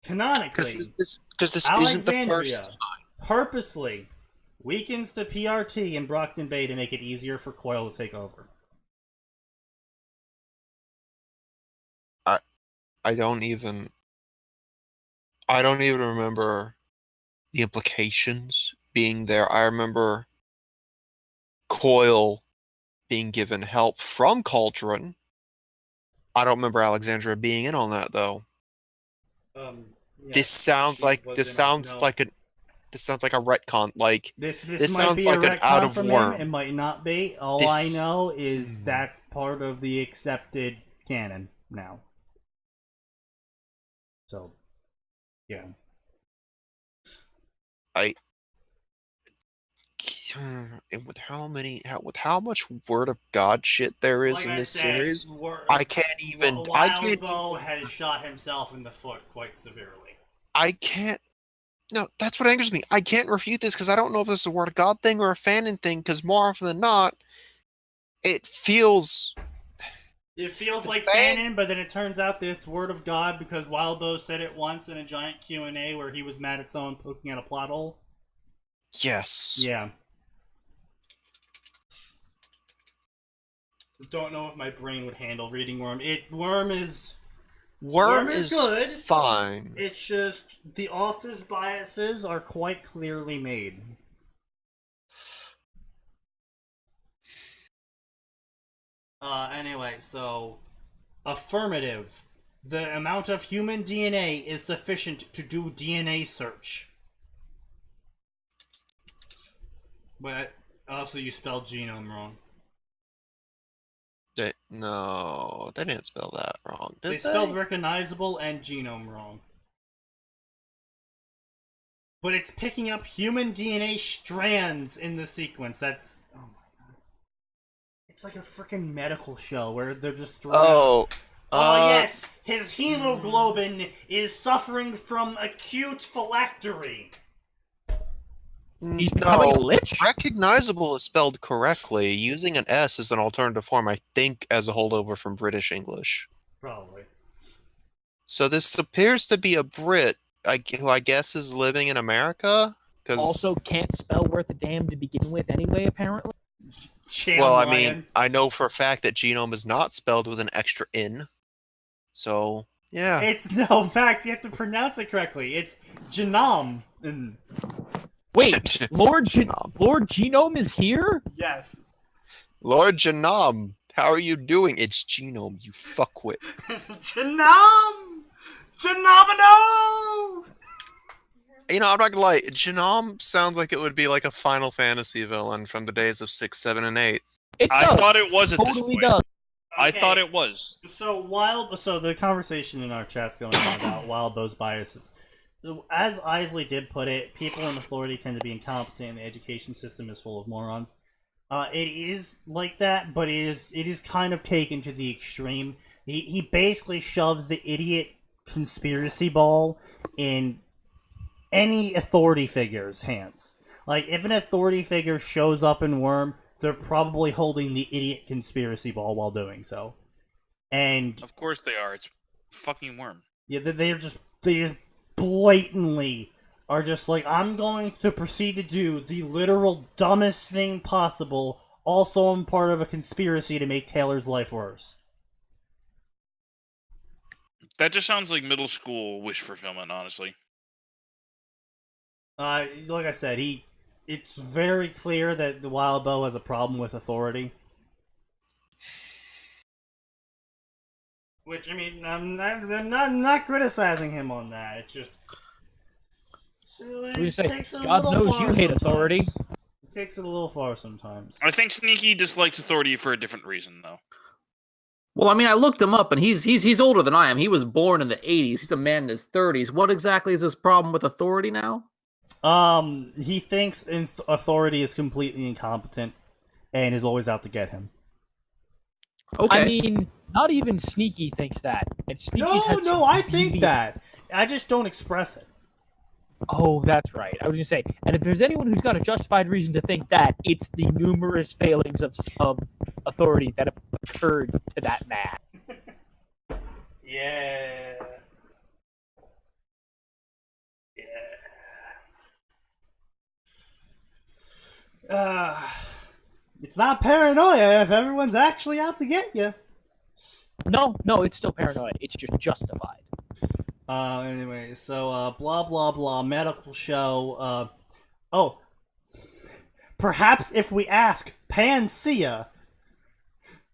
Canonically, Because this isn't the Alexandria first. purposely weakens the PRT in Brockton Bay to make it easier for Coil to take over. I don't even remember the implications being there. I remember Coil being given help from Cauldron. I don't remember Alexandria being in on that though. Yeah, This sounds she like was this in on- sounds no. like an this sounds like a retcon. Like This this might sounds be like a an out retcon of from worm. him. It might not be. All This- I know is that's part of the accepted canon now. So, yeah. And with how much Word of God shit there is Like in I this said, series, I can't even. Wildbow has shot himself in the foot quite severely. I can't. No, that's what angers me. I can't refute this because I don't know if this is a Word of God thing or a fanon thing. Because more often than not, it feels. It feels The like fan- fanon, but then it turns out that it's word of God because Wildbow said it once in a giant Q&A where he was mad at someone poking at a plot hole. Yes. Yeah. Don't know if my brain would handle reading Worm. Worm is Worm is is good. fine. It's just the author's biases are quite clearly made. Anyway, so affirmative. The amount of human DNA is sufficient to do DNA search. But also you spelled genome wrong. No, they didn't spell that wrong, did They they? spelled recognizable and genome wrong. But it's picking up human DNA strands in the sequence. That's... Oh my god. It's like a freaking medical show where they're just throwing out... Oh yes! His hemoglobin is suffering from acute phylactery. He's becoming a No, lich? recognizable is spelled correctly. Using an S as an alternative form, I think, as a holdover from British English. Probably. So this appears to be a Brit, who I guess is living in America. Also can't spell worth a damn to begin with anyway, apparently. Well, I mean, I know for a fact that genome is not spelled with an extra N. So, yeah. It's no fact, you have to pronounce it correctly. It's genome. Wait, Lord Genome. Lord Genome is here? Yes. Lord Genome, how are you doing? It's genome, you fuckwit. Genome! Genomino! You know, I'm not gonna lie, Genome sounds like it would be like a Final Fantasy villain from the days of 6, 7, and 8. It I does. thought it was at this Totally point. does. I thought it was. So the conversation in our chat's going on about Wildbow's biases. As Isley did put it, people in authority tend to be incompetent, and the education system is full of morons. It is like that, but it is kind of taken to the extreme. He basically shoves the idiot conspiracy ball in any authority figure's hands. Like, if an authority figure shows up in Worm, they're probably holding the idiot conspiracy ball while doing so. And Of course they are. It's fucking Worm. yeah, they just blatantly are just like, I'm going to proceed to do the literal dumbest thing possible. Also, I'm part of a conspiracy to make Taylor's life worse. That just sounds like middle school wish fulfillment, honestly. Like I said, it's very clear that the Wildbow has a problem with authority. Which, I mean, I'm not criticizing him on that. It's just... We say, takes it a God little knows far you hate sometimes. authority. It takes it a little far sometimes. I think Sneaky dislikes authority for a different reason, though. Well, I mean, I looked him up, and he's older than I am. He was born in the 80s. He's a man in his 30s. What exactly is his problem with authority now? He thinks authority is completely incompetent and is always out to get him. Okay. I mean, not even Sneaky thinks that. And Sneaky's had some I think really- that. I just don't express it. Oh, that's right. I was going to say, and if there's anyone who's got a justified reason to think that, it's the numerous failings of authority that have occurred to that man. Yeah. It's not paranoia if everyone's actually out to get you. No, it's still paranoia. It's just justified. Anyway, so, blah, blah, blah, medical show, perhaps if we ask Panacea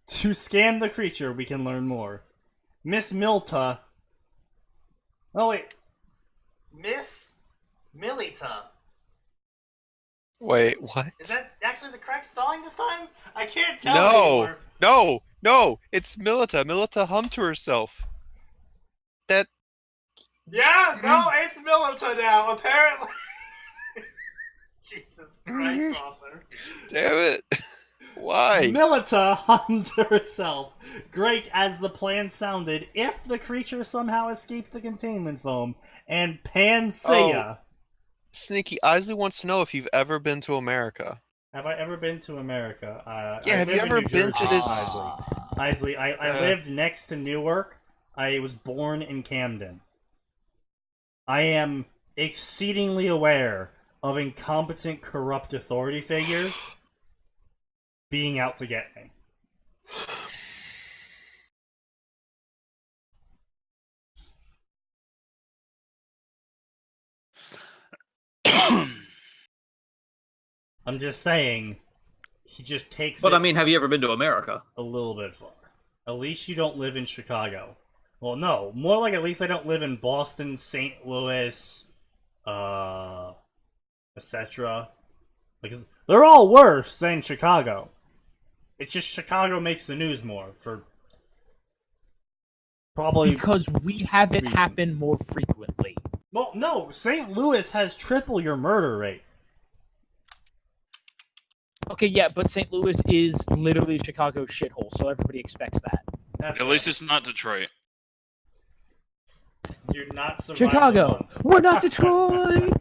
to scan the creature, we can learn more. Miss Milta... Oh, wait. Miss Milita Wait, what? Is that actually the correct spelling this time? I can't tell No, anymore. no, it's Milita. Milita hummed to herself. That Yeah, no, it's Milita now, apparently. Jesus Christ, author. damn it. Why? Milita hummed to herself. Great as the plan sounded, if the creature somehow escaped the containment foam, and Panacea. Sneaky Isley wants to know if you've ever been to America. Have I ever been to America? Yeah, I have you live in ever New been to Jersey, this- Isley, I lived next to Newark. I was born in Camden. I am exceedingly aware of incompetent, corrupt authority figures being out to get me. I'm just saying, he just takes But it I mean, have you ever been to America? a little bit far. At least you don't live in Chicago. Well, no, more like at least I don't live in Boston, St. Louis, etc. Like, they're all worse than Chicago. It's just Chicago makes the news more for probably. Because we have it reasons. happen more frequently. Well, no, St. Louis has triple your murder rate. Okay, yeah, but St. Louis is literally Chicago's shithole, so everybody expects that. That's At least it's not Detroit. you're not surviving. Chicago, we're not Detroit.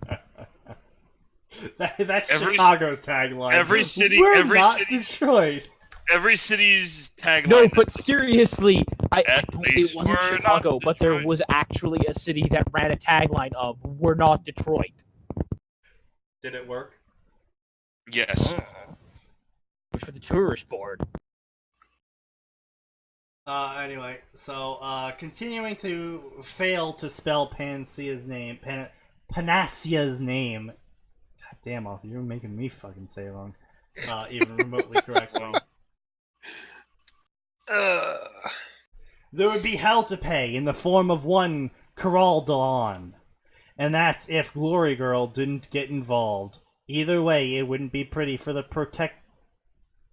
That's Every- Chicago's tagline. every city- We're every not city- Detroit. Every city's tagline. No, but seriously, I At it least wasn't we're not Chicago, but there Detroit. was actually a city that ran a tagline of "We're not Detroit," Did it work? Yes. which for the tourist board. Anyway, so continuing to fail to spell Panacea's name, Panacea's name. God damn, Arthur, you're making me fucking say it wrong. Even remotely correctly. There would be hell to pay in the form of one Caral Dawn. And that's if Glory Girl didn't get involved. Either way, it wouldn't be pretty for the Protectorate,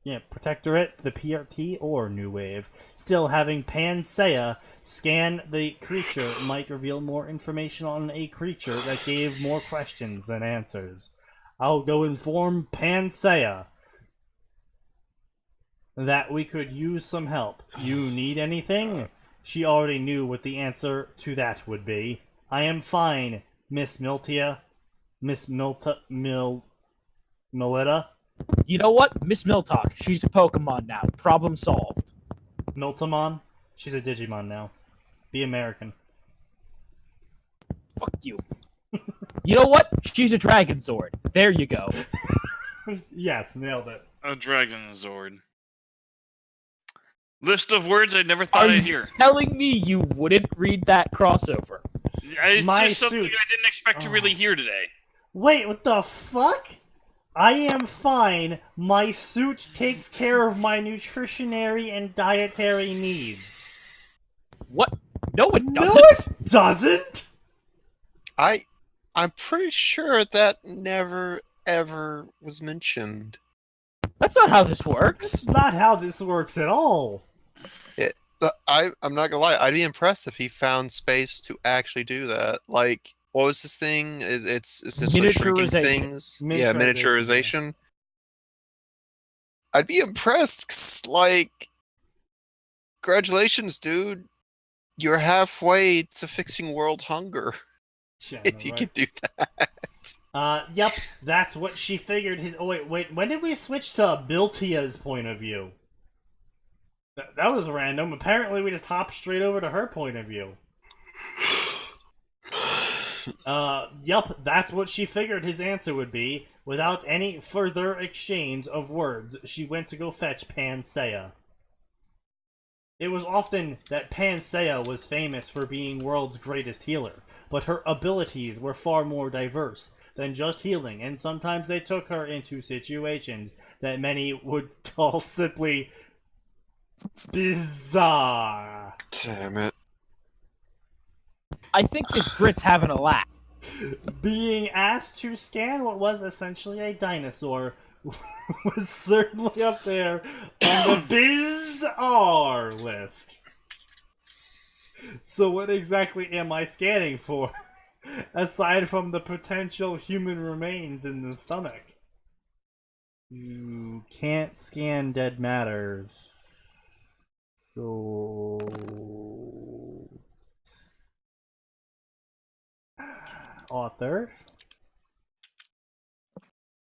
the PRT, or New Wave. Still, having Panacea scan the creature might reveal more information on a creature that gave more questions than answers. I'll go inform Panacea that we could use some help. You need anything? She already knew what the answer to that would be. I am fine, Miss Miltia. Miss Milita. You know what? Miss Miltalk, she's a Pokemon now. Problem solved. Miltamon? She's a Digimon now. Be American. Fuck you. You know what? She's a Dragon Zord. There you go. Yes, nailed it. A Dragon Zord. List of words I never thought Are I'd you hear. telling me you wouldn't read that crossover? It's My just something suit. I didn't expect to really hear today. Wait, what the fuck? I am fine. My suit takes care of my nutritionary and dietary needs. What? No, it No, doesn't. it doesn't! I'm pretty sure that never ever was mentioned. That's not how this works. That's not how this works at all. I'm not gonna lie, I'd be impressed if he found space to actually do that. Like, what was this thing? It's essentially shrinking Miniaturization. things. Yeah, Miniaturization, miniaturization. I'd be impressed, 'cause, like, congratulations, dude. You're halfway to fixing world hunger Yeah, if you right? can do that. Yep, that's what she figured his... Oh, wait, when did we switch to Biltia's point of view? That was random. Apparently we just hopped straight over to her point of view. Yep, that's what she figured his answer would be. Without any further exchange of words, she went to go fetch Panacea. It was often that Panacea was famous for being world's greatest healer, but her abilities were far more diverse than just healing, and sometimes they took her into situations that many would call simply bizarre. Damn it. I think this Brit's having a laugh. being asked to scan what was essentially a dinosaur was certainly up there on the bizarre list. So what exactly am I scanning for? Aside from the potential human remains in the stomach. You can't scan dead matters. So... Author?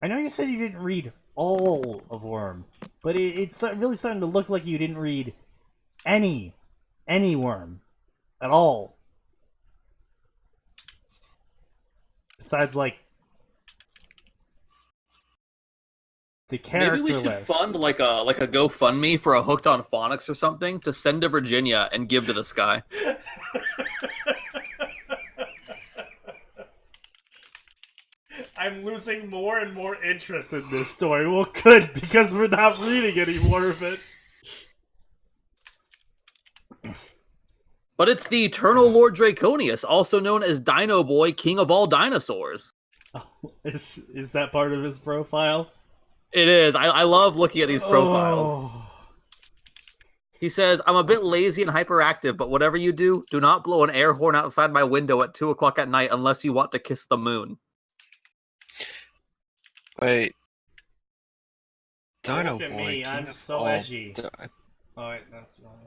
I know you said you didn't read all of Worm, but it's really starting to look like you didn't read any Worm at all. Besides, like, the character Maybe we should list. fund like a GoFundMe for a Hooked on Phonics or something to send to Virginia and give to this guy. I'm losing more and more interest in this story. Well, good, because we're not reading any more of it. But it's the Eternal Lord Draconius, also known as Dino Boy, King of all dinosaurs. Oh, is that part of his profile? It is. I love looking at these profiles. Oh. He says, I'm a bit lazy and hyperactive, but whatever you do, do not blow an air horn outside my window at 2 o'clock at night unless you want to kiss the moon. Wait. Don't Dino look at Boy. me, King I'm of so all edgy. di- Oh, wait, that's wrong.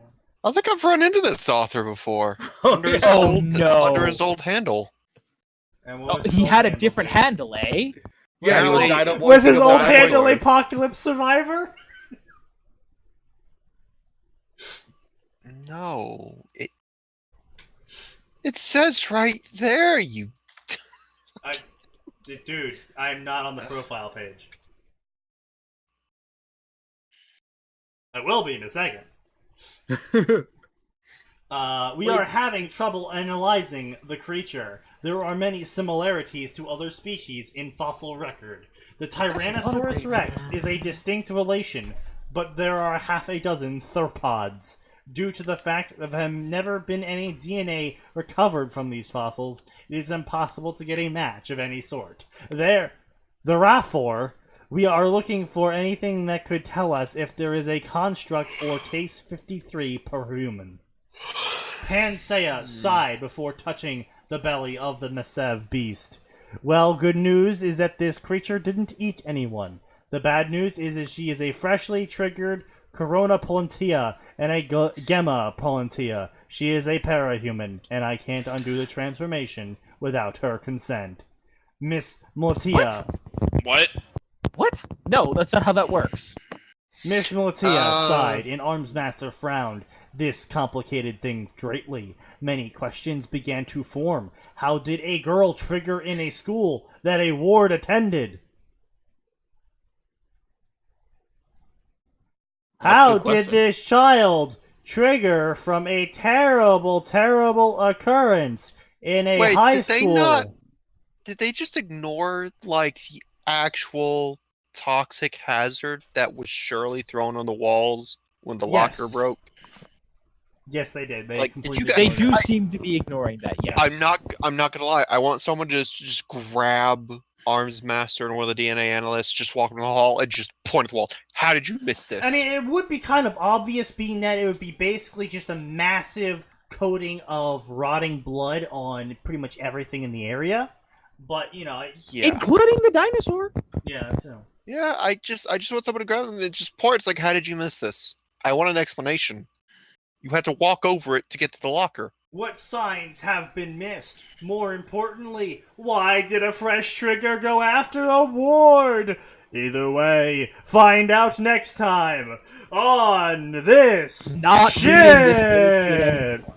I think I've run into this author before. Oh, Under his, Oh, old, no. under his old handle. And Oh, what was he his had a old different handle? handle, eh? Yeah, he was Apparently- Dino Boy, Was King his of all old Dino Boy handle Wars. Apocalypse Survivor? No. It says right there, you... Dude, I'm not on the profile page. I will be in a second. We are having trouble analyzing the creature. There are many similarities to other species in fossil record. The Tyrannosaurus rex is a distinct relation, but there are half a dozen theropods. Due to the fact that there have never been any DNA recovered from these fossils, it is impossible to get a match of any sort. Therefore, we are looking for anything that could tell us if there is a construct or case 53 per human. Panseia sighed before touching the belly of the Masev beast. Well, good news is that this creature didn't eat anyone. The bad news is that she is a freshly triggered Corona Polentia and a Gemma Polentia. She is a parahuman, and I can't undo the transformation without her consent. Miss Motia. What? What? No, that's not how that works. Miss Motia sighed, and Armsmaster frowned. This complicated things greatly. Many questions began to form. How did a girl trigger in a school that a ward attended? How did this child trigger from a terrible, terrible occurrence in a high school? Did they just ignore, like, the actual toxic hazard that was surely thrown on the walls when the locker broke? Yes, they did. They Like, did completely you guys- They ignored do it. seem to be ignoring that, yes. I'm not gonna lie. I want someone to just grab Armsmaster and one of the DNA analysts, just walk in the hall and just point at the wall. How did you miss this? I mean, it would be kind of obvious, being that it would be basically just a massive coating of rotting blood on pretty much everything in the area. But, you know, yeah, Including the dinosaur. yeah, too. yeah. I just want someone to grab them and just point. It's like, how did you miss this? I want an explanation. You had to walk over it to get to the locker. What signs have been missed? More importantly, why did a fresh trigger go after a ward? Either way, find out next time on this Not shit. reading this page.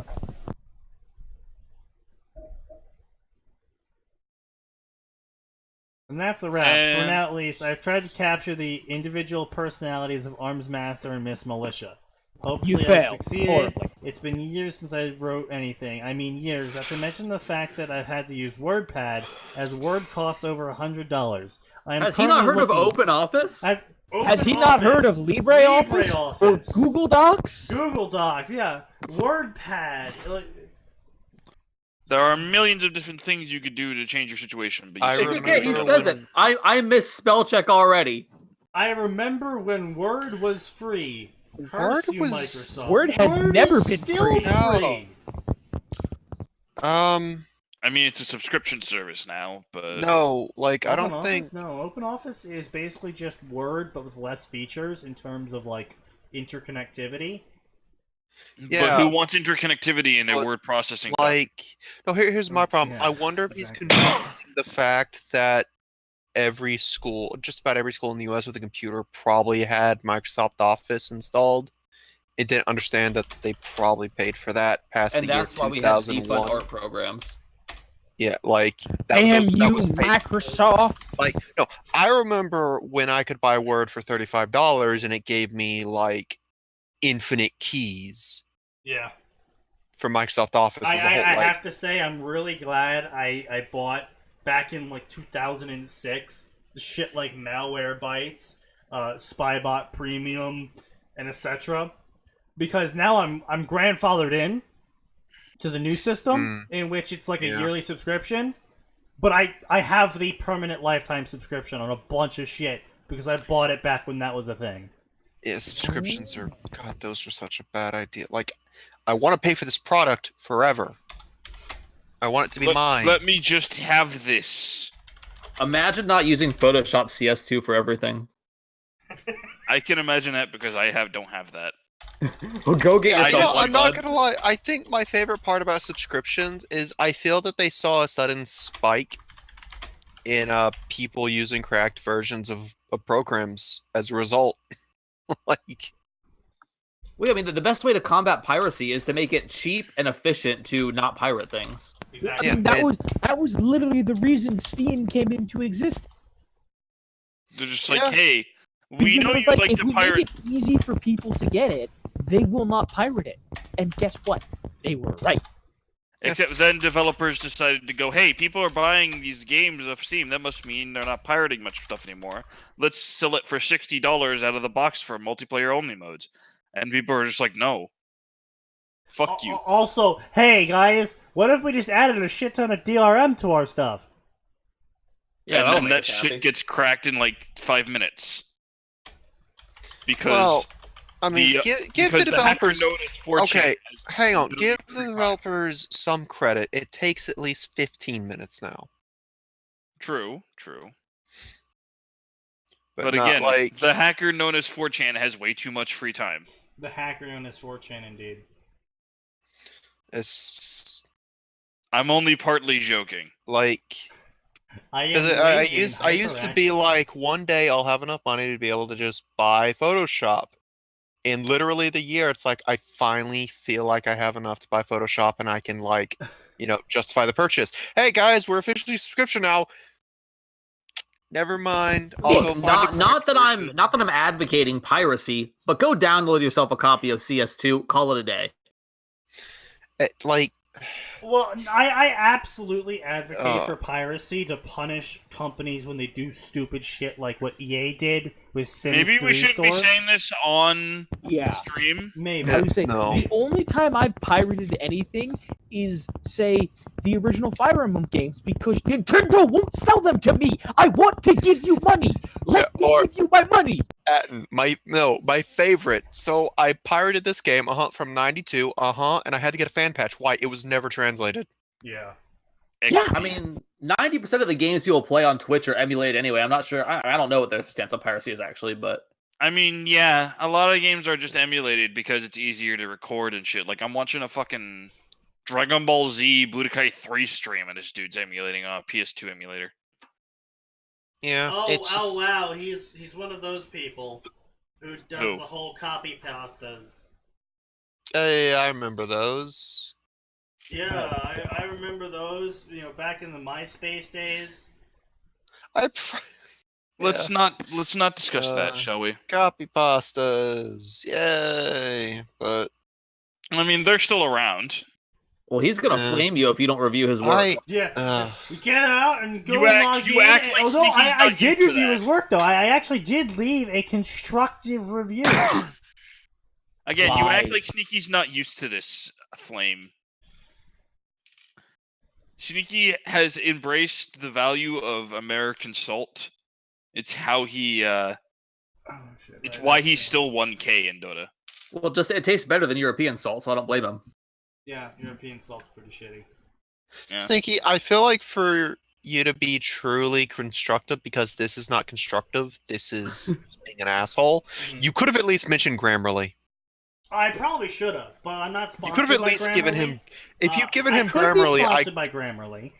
And that's a wrap. For now, at least, I've tried to capture the individual personalities of Armsmaster and Miss Militia. Hopefully, You I've failed succeeded. horribly. It's been years since I wrote anything. I mean, years. Not to mention the fact that I've had to use WordPad, as Word costs over $100. I am Has he not heard currently of looking- Open Office? Has he not heard of LibreOffice or Google Docs? Google Docs, yeah. WordPad. There are millions of different things you could do to change your situation, but you I It's certainly okay. He remember says when- it. I miss spell check already. I remember when Word was free. Word Curse you, was- Microsoft. Word has never is been still free. No. I mean, it's a subscription service now, but No, like I don't OpenOffice? think. No, OpenOffice is basically just Word, but with less features in terms of like interconnectivity. Yeah. but who wants interconnectivity in their But, word processing? Like, no. Here's my problem. Yeah, I wonder if he's exactly. confusing the fact that every school, just about every school in the U.S. with a computer, probably had Microsoft Office installed. It didn't understand that they probably paid for that past And the year that's why we have defund 2001. art programs. Yeah, like that, Damn that you, was paid. Microsoft! Like, no, I remember when I could buy Word for $35 and it gave me like infinite keys Yeah. for Microsoft Office I as a whole. Like, have to say, I'm really glad I bought back in like 2006 the shit like Malwarebytes, Spybot Premium, and etc. Because now I'm grandfathered in to the new system in which it's like a Yeah. yearly subscription. But I have the permanent lifetime subscription on a bunch of shit because I bought it back when that was a thing. yeah, subscriptions are God. Those are such a bad idea. Like, I want to pay for this product forever. I want it to be mine. Let me just have this. Imagine not using Photoshop CS2 for everything. I can imagine that because I don't have that. Well, go get Yeah, yourself one, I'm not bud. gonna lie. I think my favorite part about subscriptions is I feel that they saw a sudden spike in people using cracked versions of programs as a result. Like, Well, I mean, the best way to combat piracy is to make it cheap and efficient to not pirate things. Exactly. I mean, that was literally the reason Steam came into existence. They're just like, Yeah. hey, we Because know it was you like if to we pirate. make it easy for people to get it, they will not pirate it. And guess what? They were right. Except then developers decided to go, hey, people are buying these games off Steam. That must mean they're not pirating much stuff anymore. Let's sell it for $60 out of the box for multiplayer only modes. And people are just like, no. Fuck you. Also, hey guys, what if we just added a shit ton of DRM to our stuff? Yeah, and that'll then make that us shit happy. gets cracked in like 5 minutes. Because well, I mean, the, give the because the hacker developers. noticed 4chan Okay, has hang on. been Give free the content. developers some credit. It takes at least 15 minutes now. True. But, But not again, like the hacker known as 4chan has way too much free time. The hacker known as 4chan, indeed. it's I'm only partly joking. like. I Because I used to be like, one day I'll have enough money to be able to just buy Photoshop. In literally the year, it's like I finally feel like I have enough to buy Photoshop and I can like, justify the purchase. Hey guys, we're officially subscription now. Never mind. I'll go Look, find not that I'm advocating piracy, but go download yourself a copy of CS2. Call it a day. like. Well, I absolutely advocate Uh. for piracy to punish companies when they do stupid shit like what EA did with Sims Maybe 3 we shouldn't be store. saying this on Yeah. stream. Maybe. I would say No. the only time I've pirated anything is, say, the original Fire Emblem games because Nintendo won't sell them to me. I want to give you money. Let Yeah, or- me give you my money. Atin, my favorite. So I pirated this game, from '92, and I had to get a fan patch. Why? It was never translated. Yeah. Yeah. I mean, 90% of the games you will play on Twitch are emulated anyway. I'm not sure. I don't know what their stance on piracy is actually, but I mean, yeah, a lot of games are just emulated because it's easier to record and shit. Like, I'm watching a fucking Dragon Ball Z Budokai 3 stream and this dude's emulating a PS2 emulator. Yeah. Oh, it's just, wow, he's one of those people who does Who? the whole copy pastas. Hey, I remember those. Yeah, I remember those, back in the MySpace days. Let's not discuss that, Uh, shall we? Copy pastas. Yay. But I mean, they're still around. well, he's gonna Yeah. flame you if you don't review his work. Yeah, we get out and go You act- log you in. act like Although Sneaky's I not did used to review that. his work, though. I actually did leave a constructive review. Again, you act Lies. like Sneaky's not used to this flame. Sneaky has embraced the value of American salt. It's how he. Oh, shit, It's right, why right, he's right. still 1K in Dota. Well, just it tastes better than European salt, so I don't blame him. Yeah, European salt's pretty shitty. Yeah. Sneaky, I feel like for you to be truly constructive, because this is not constructive, this is being an asshole, Mhm. you could have at least mentioned Grammarly. I probably should have, but I'm not You sponsored could have at by least given Grammarly. him. If you'd given him I could Grammarly, be I sponsored by Grammarly.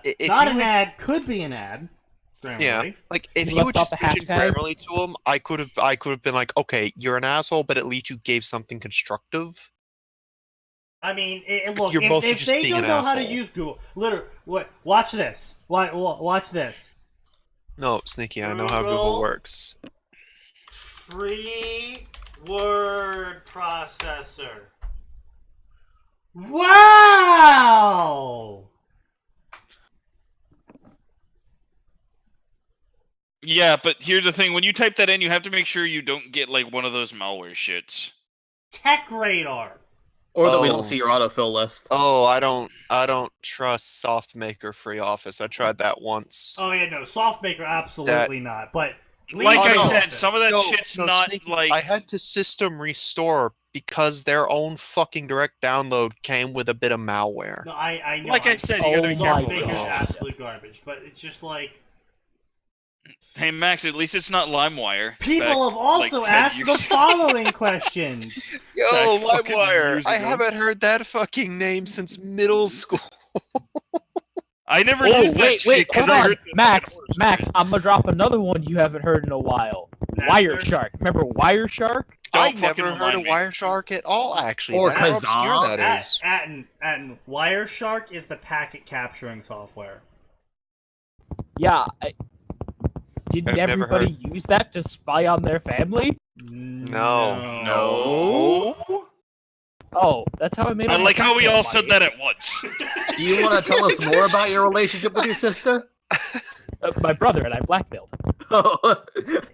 if Not you an would- ad, could be an ad. Grammarly. Yeah. like if You you would left just off the mention hashtag? Grammarly to him, I could have been like, okay, you're an asshole, but at least you gave something constructive. I mean, look, You're mostly if just they being don't an know how to asshole. use Google, literally, watch this. Watch this. No, Sneaky, I know how Google. Google works. Free word processor. Wow! Yeah, but here's the thing: when you type that in, you have to make sure you don't get like one of those malware shits. Tech radar. Or that we Oh. don't see your autofill list. Oh, I don't trust SoftMaker Free Office. I tried that once. Oh yeah, no, SoftMaker absolutely not. But Like Oh, I no. said, some of that No, shit's no, not Sneaky, like. I had to system restore because their own fucking direct download came with a bit of malware. no, I know. Like I said, you gotta be Oh my careful. SoftMaker's God. absolute garbage. But it's just like Hey Max, at least it's not LimeWire. people Back, have also like, 10 asked the years- following questions. Yo, Back fucking LimeWire! years I ago. haven't heard that fucking name since middle school. I never Oh, used that wait, shit 'cause hold I on. heard the Max, fucking horse Max, shit. I'm gonna drop another one you haven't heard in a while. Napster? Wireshark. Remember Wireshark? Don't I fucking never heard of remind me. Wireshark at all, actually. Or That's how obscure Kazaa. that is. Atin, Wireshark is the packet capturing software. Yeah. Didn't I've never everybody use that to spy on their family? No. No. Oh, that's how I made. I all my like how we Bitcoin all money. said that at once. Do you want to tell us more about your relationship with your sister? My brother and I blackmailed him. Oh,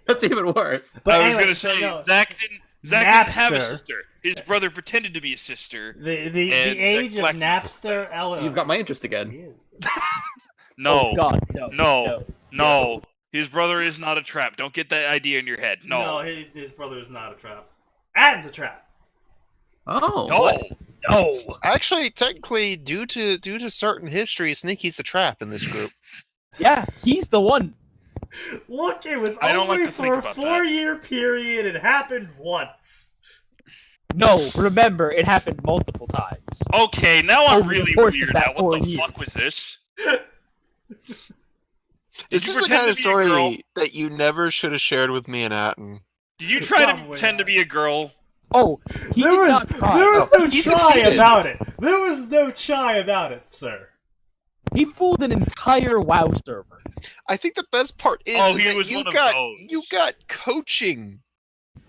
that's even worse. But I was anyway, gonna say no, Zach didn't have a Napster. sister. His brother pretended to be a sister. the and age of Black- Napster. You've got my interest again. No, Oh, God, no. no. His brother is not a trap. Don't get that idea in your head. No. his brother is not a trap. Atin's a trap. Oh, No. No. Actually, technically, due to certain history, Sneaky's the trap in this group. Yeah, he's the one. Look, it was I don't like only to think for a about that. 4-year period. It happened once. No, remember, it happened multiple times. Okay, now I'm Over the really course of weird. that Now, what 4 the years. fuck was this? This you is the pretend kind of to be a girl? story that you never should have shared with me and Atin. Did you try to Probably pretend to not. be a girl? Oh, he There did was not try. there was no he's a try kid. about it. There was no try about it, sir. He fooled an entire WoW server. I think the best part is, Oh, is he that was you one of got those. you got coaching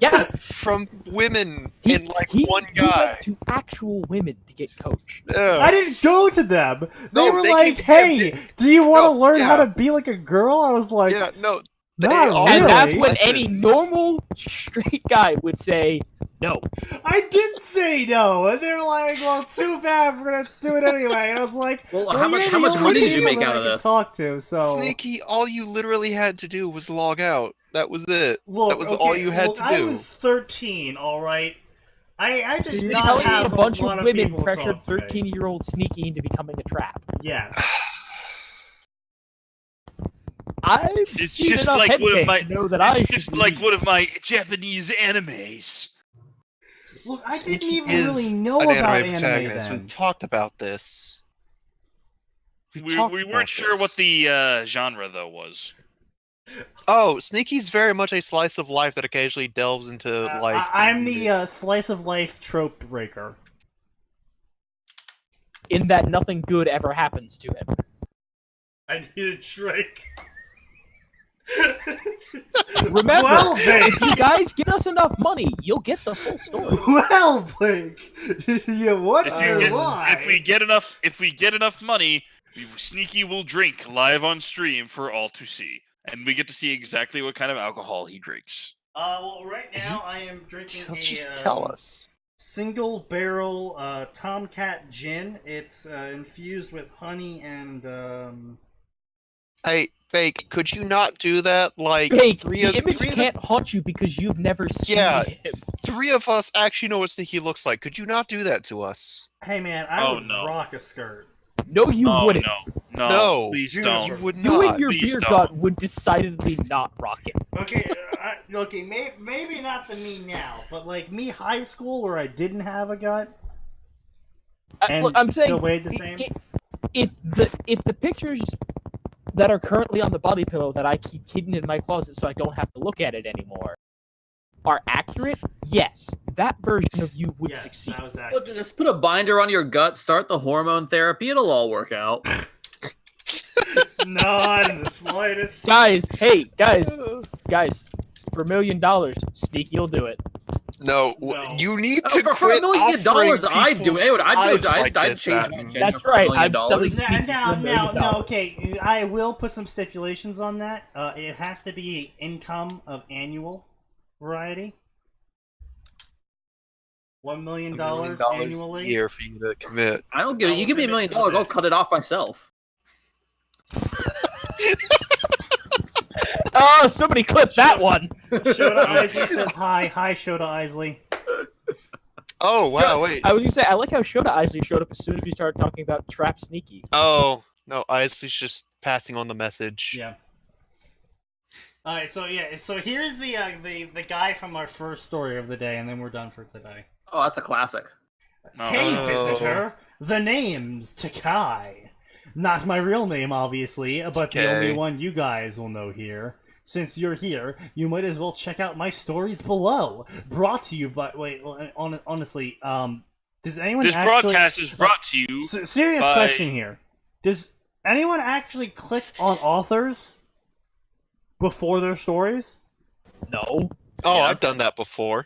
Yeah, from women he, and like he, one he guy. went to actual women to get coached. Yeah. I didn't go to them. They No, were they like, came- "Hey, do you want to No, learn how yeah. to be like a girl?" I was like, Yeah, no. "Not all And really." that's when Listen. any normal straight guy would say no. I did say no, and they're like, "Well, too bad. We're gonna do it anyway." And I was like, Well, well, how you're much the only money did you people make that out I of can this? Talk to, so Sneaky, all you literally had to do was log out. That was it. Look, that was all okay, you had look, to I do. was 13, all right. I did You're not telling me have a bunch lot of people women to pressured talk to me. 13-year-old Sneaky into becoming a trap. Yes. I've It's seen just enough like one of hentai my- to know that I It's should just like leave. one of my Japanese animes. Look, I didn't Sneaky even is really know an about anime anime protagonist. then. We talked about this. We talked about weren't sure this. what the genre though was. Oh, Sneaky's very much a slice of life that occasionally delves into like. I'm the slice of life trope breaker. In that nothing good ever happens to him. I need a trick. Remember, Well, Blake. if you guys get us enough money, you'll get the full story. Well, Blake, you what? If we get enough money, Sneaky will drink live on stream for all to see, and we get to see exactly what kind of alcohol he drinks. well, right now I am drinking He'll just tell us. single barrel Tomcat gin. It's infused with honey and Hey, Fake, could you not do that? Like, Fake, three the of, image three of can't haunt you because you've never seen Yeah. him. three of us actually know what Sneaky looks like. Could you not do that to us? hey man, I Oh, would no. rock a skirt. No, you Oh, wouldn't. no, No, please you- don't. You would You and not. your Please beer don't. gut would decidedly not rock it. Okay, okay, maybe not the me now, but like me high school where I didn't have a gut. And Look, I'm saying still weighed the same? If the pictures that are currently on the body pillow that I keep hidden in my closet so I don't have to look at it anymore are accurate, yes, that version of you would Yes, succeed. that was Well, accurate. just put a binder on your gut, start the hormone therapy, it'll all work out. Not in the slightest. Guys, hey, guys, for $1 million, Sneaky will do it. No, No. you need Oh, to for quit $1 million, offering I'd do it. Hey, I'd do it. people's lives like I'd this, change my Atin. gender That's for right, $1 I'm million. selling- Sneaky for $1 million. No, okay. I will put some stipulations on that. It has to be income of annual variety. $1 million $1 million annually. a year for you to commit. I don't give it. You give me $1 million, I'll cut it off myself. Oh, somebody clip that one. Shota Isley says hi. Hi, Shota Isley. Oh wow, wait. I was gonna say, I like how Shota Isley showed up as soon as we started talking about Trap Sneaky. Oh no, Isley's just passing on the message. Yeah. All right. So yeah. So here's the guy from our first story of the day, and then we're done for today. Oh, that's a classic. Hey, Oh. visitor. The name's Takai. Not my real name, obviously, but the only Okay. one you guys will know here. Since you're here, you might as well check out my stories below. Brought to you by honestly, does anyone This actually... broadcast is brought to you. Serious by- question here. Does anyone actually click on authors before their stories? No. Oh, Yes. I've done that before.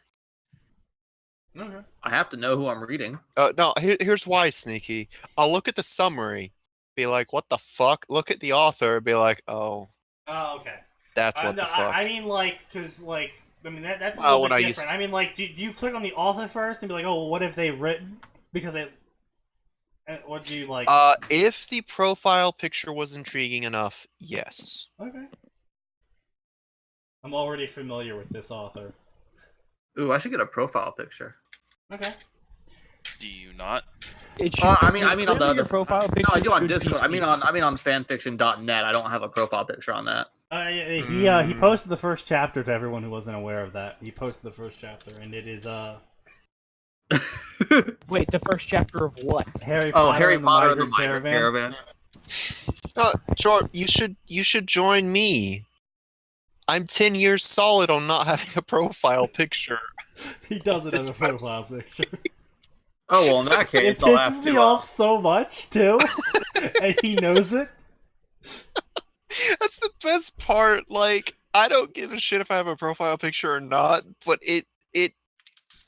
Okay. I have to know who I'm reading. No, here's why, Sneaky. I'll look at the summary, be like, what the fuck? Look at the author, be like, oh, Oh, okay. that's what the fuck. I mean, like, because, like, I mean, that's a Well, little when bit I different. used to- I mean, like, do you click on the author first and be like, oh, well, what have they written? Because it... What do you, like... If the profile picture was intriguing enough, yes. Okay. I'm already familiar with this author. Ooh, I should get a profile picture. Okay. Do you not? It should, I mean on the clearly other your profile No, picture I do on should be Discord. I mean Sneaky. on fanfiction.net. I don't have a profile picture on that. He posted the first chapter to everyone who wasn't aware of that. He posted the first chapter, and it is, Wait, the first chapter of what? Harry Oh, Potter Harry and Potter and the Migrant Migrant Caravan. Jordan, you should join me. I'm 10 years solid on not having a profile picture. He doesn't have a profile picture. Oh well, in that It case, I'll have pisses to. me off so much, too. And he knows it. That's the best part. Like, I don't give a shit if I have a profile picture or not, but it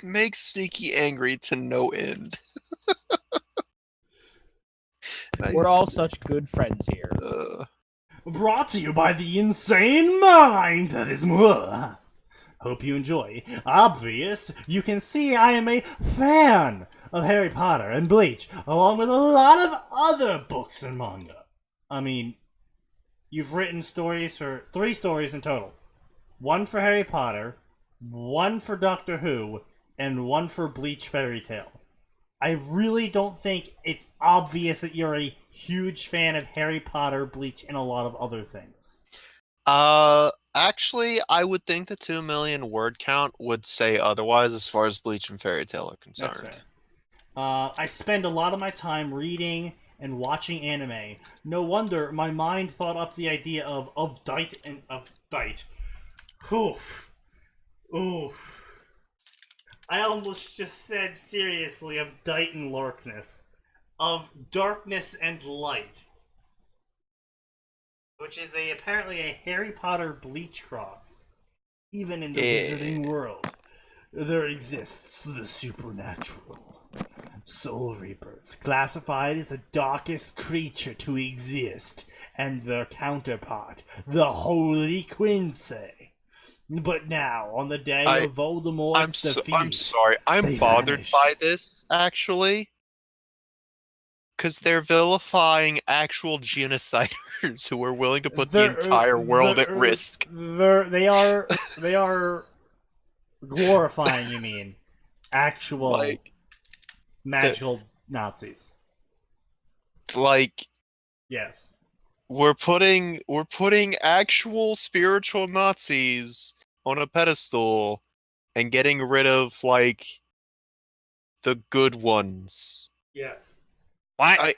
makes Sneaky angry to no end. We're all such good friends here. Brought to you by the insane mind that is moi. Hope you enjoy. Obvious, you can see I am a fan of Harry Potter and Bleach, along with a lot of other books and manga. I mean, you've written stories for 3 stories in total. 1 for Harry Potter, 1 for Doctor Who, and 1 for Bleach Fairy Tale. I really don't think it's obvious that you're a huge fan of Harry Potter, Bleach, and a lot of other things. Actually, I would think the 2 million word count would say otherwise as far as Bleach and Fairy Tail are concerned. That's fair. I spend a lot of my time reading and watching anime. No wonder my mind thought up the idea of Dite and of Dite. Oof. Oof. I almost just said seriously of Dite and Larkness. Of Darkness and Light. Which is apparently a Harry Potter Bleach cross. Even in the Wizarding world, there exists the supernatural. Soul Reapers, classified as the darkest creature to exist, and their counterpart, the Holy Quincy. But now, on the day I- of Voldemort's defeat, I'm sorry. I'm they bothered vanished. by this, actually. Because they're vilifying actual genociders who are willing to put the entire world at risk. They are glorifying, you mean, actual Like, magical Nazis. like Yes. we're putting actual spiritual Nazis on a pedestal and getting rid of like the good ones. Yes. Why?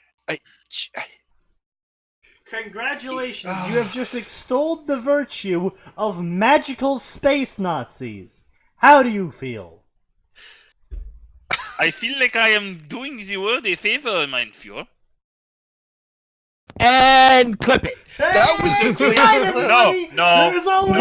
Congratulations, you have just extolled the virtue of magical space Nazis. How do you feel? I feel like I am doing the world a favor, mein Führer. And clip it. That was a clean Right, clip. everybody! No. There's always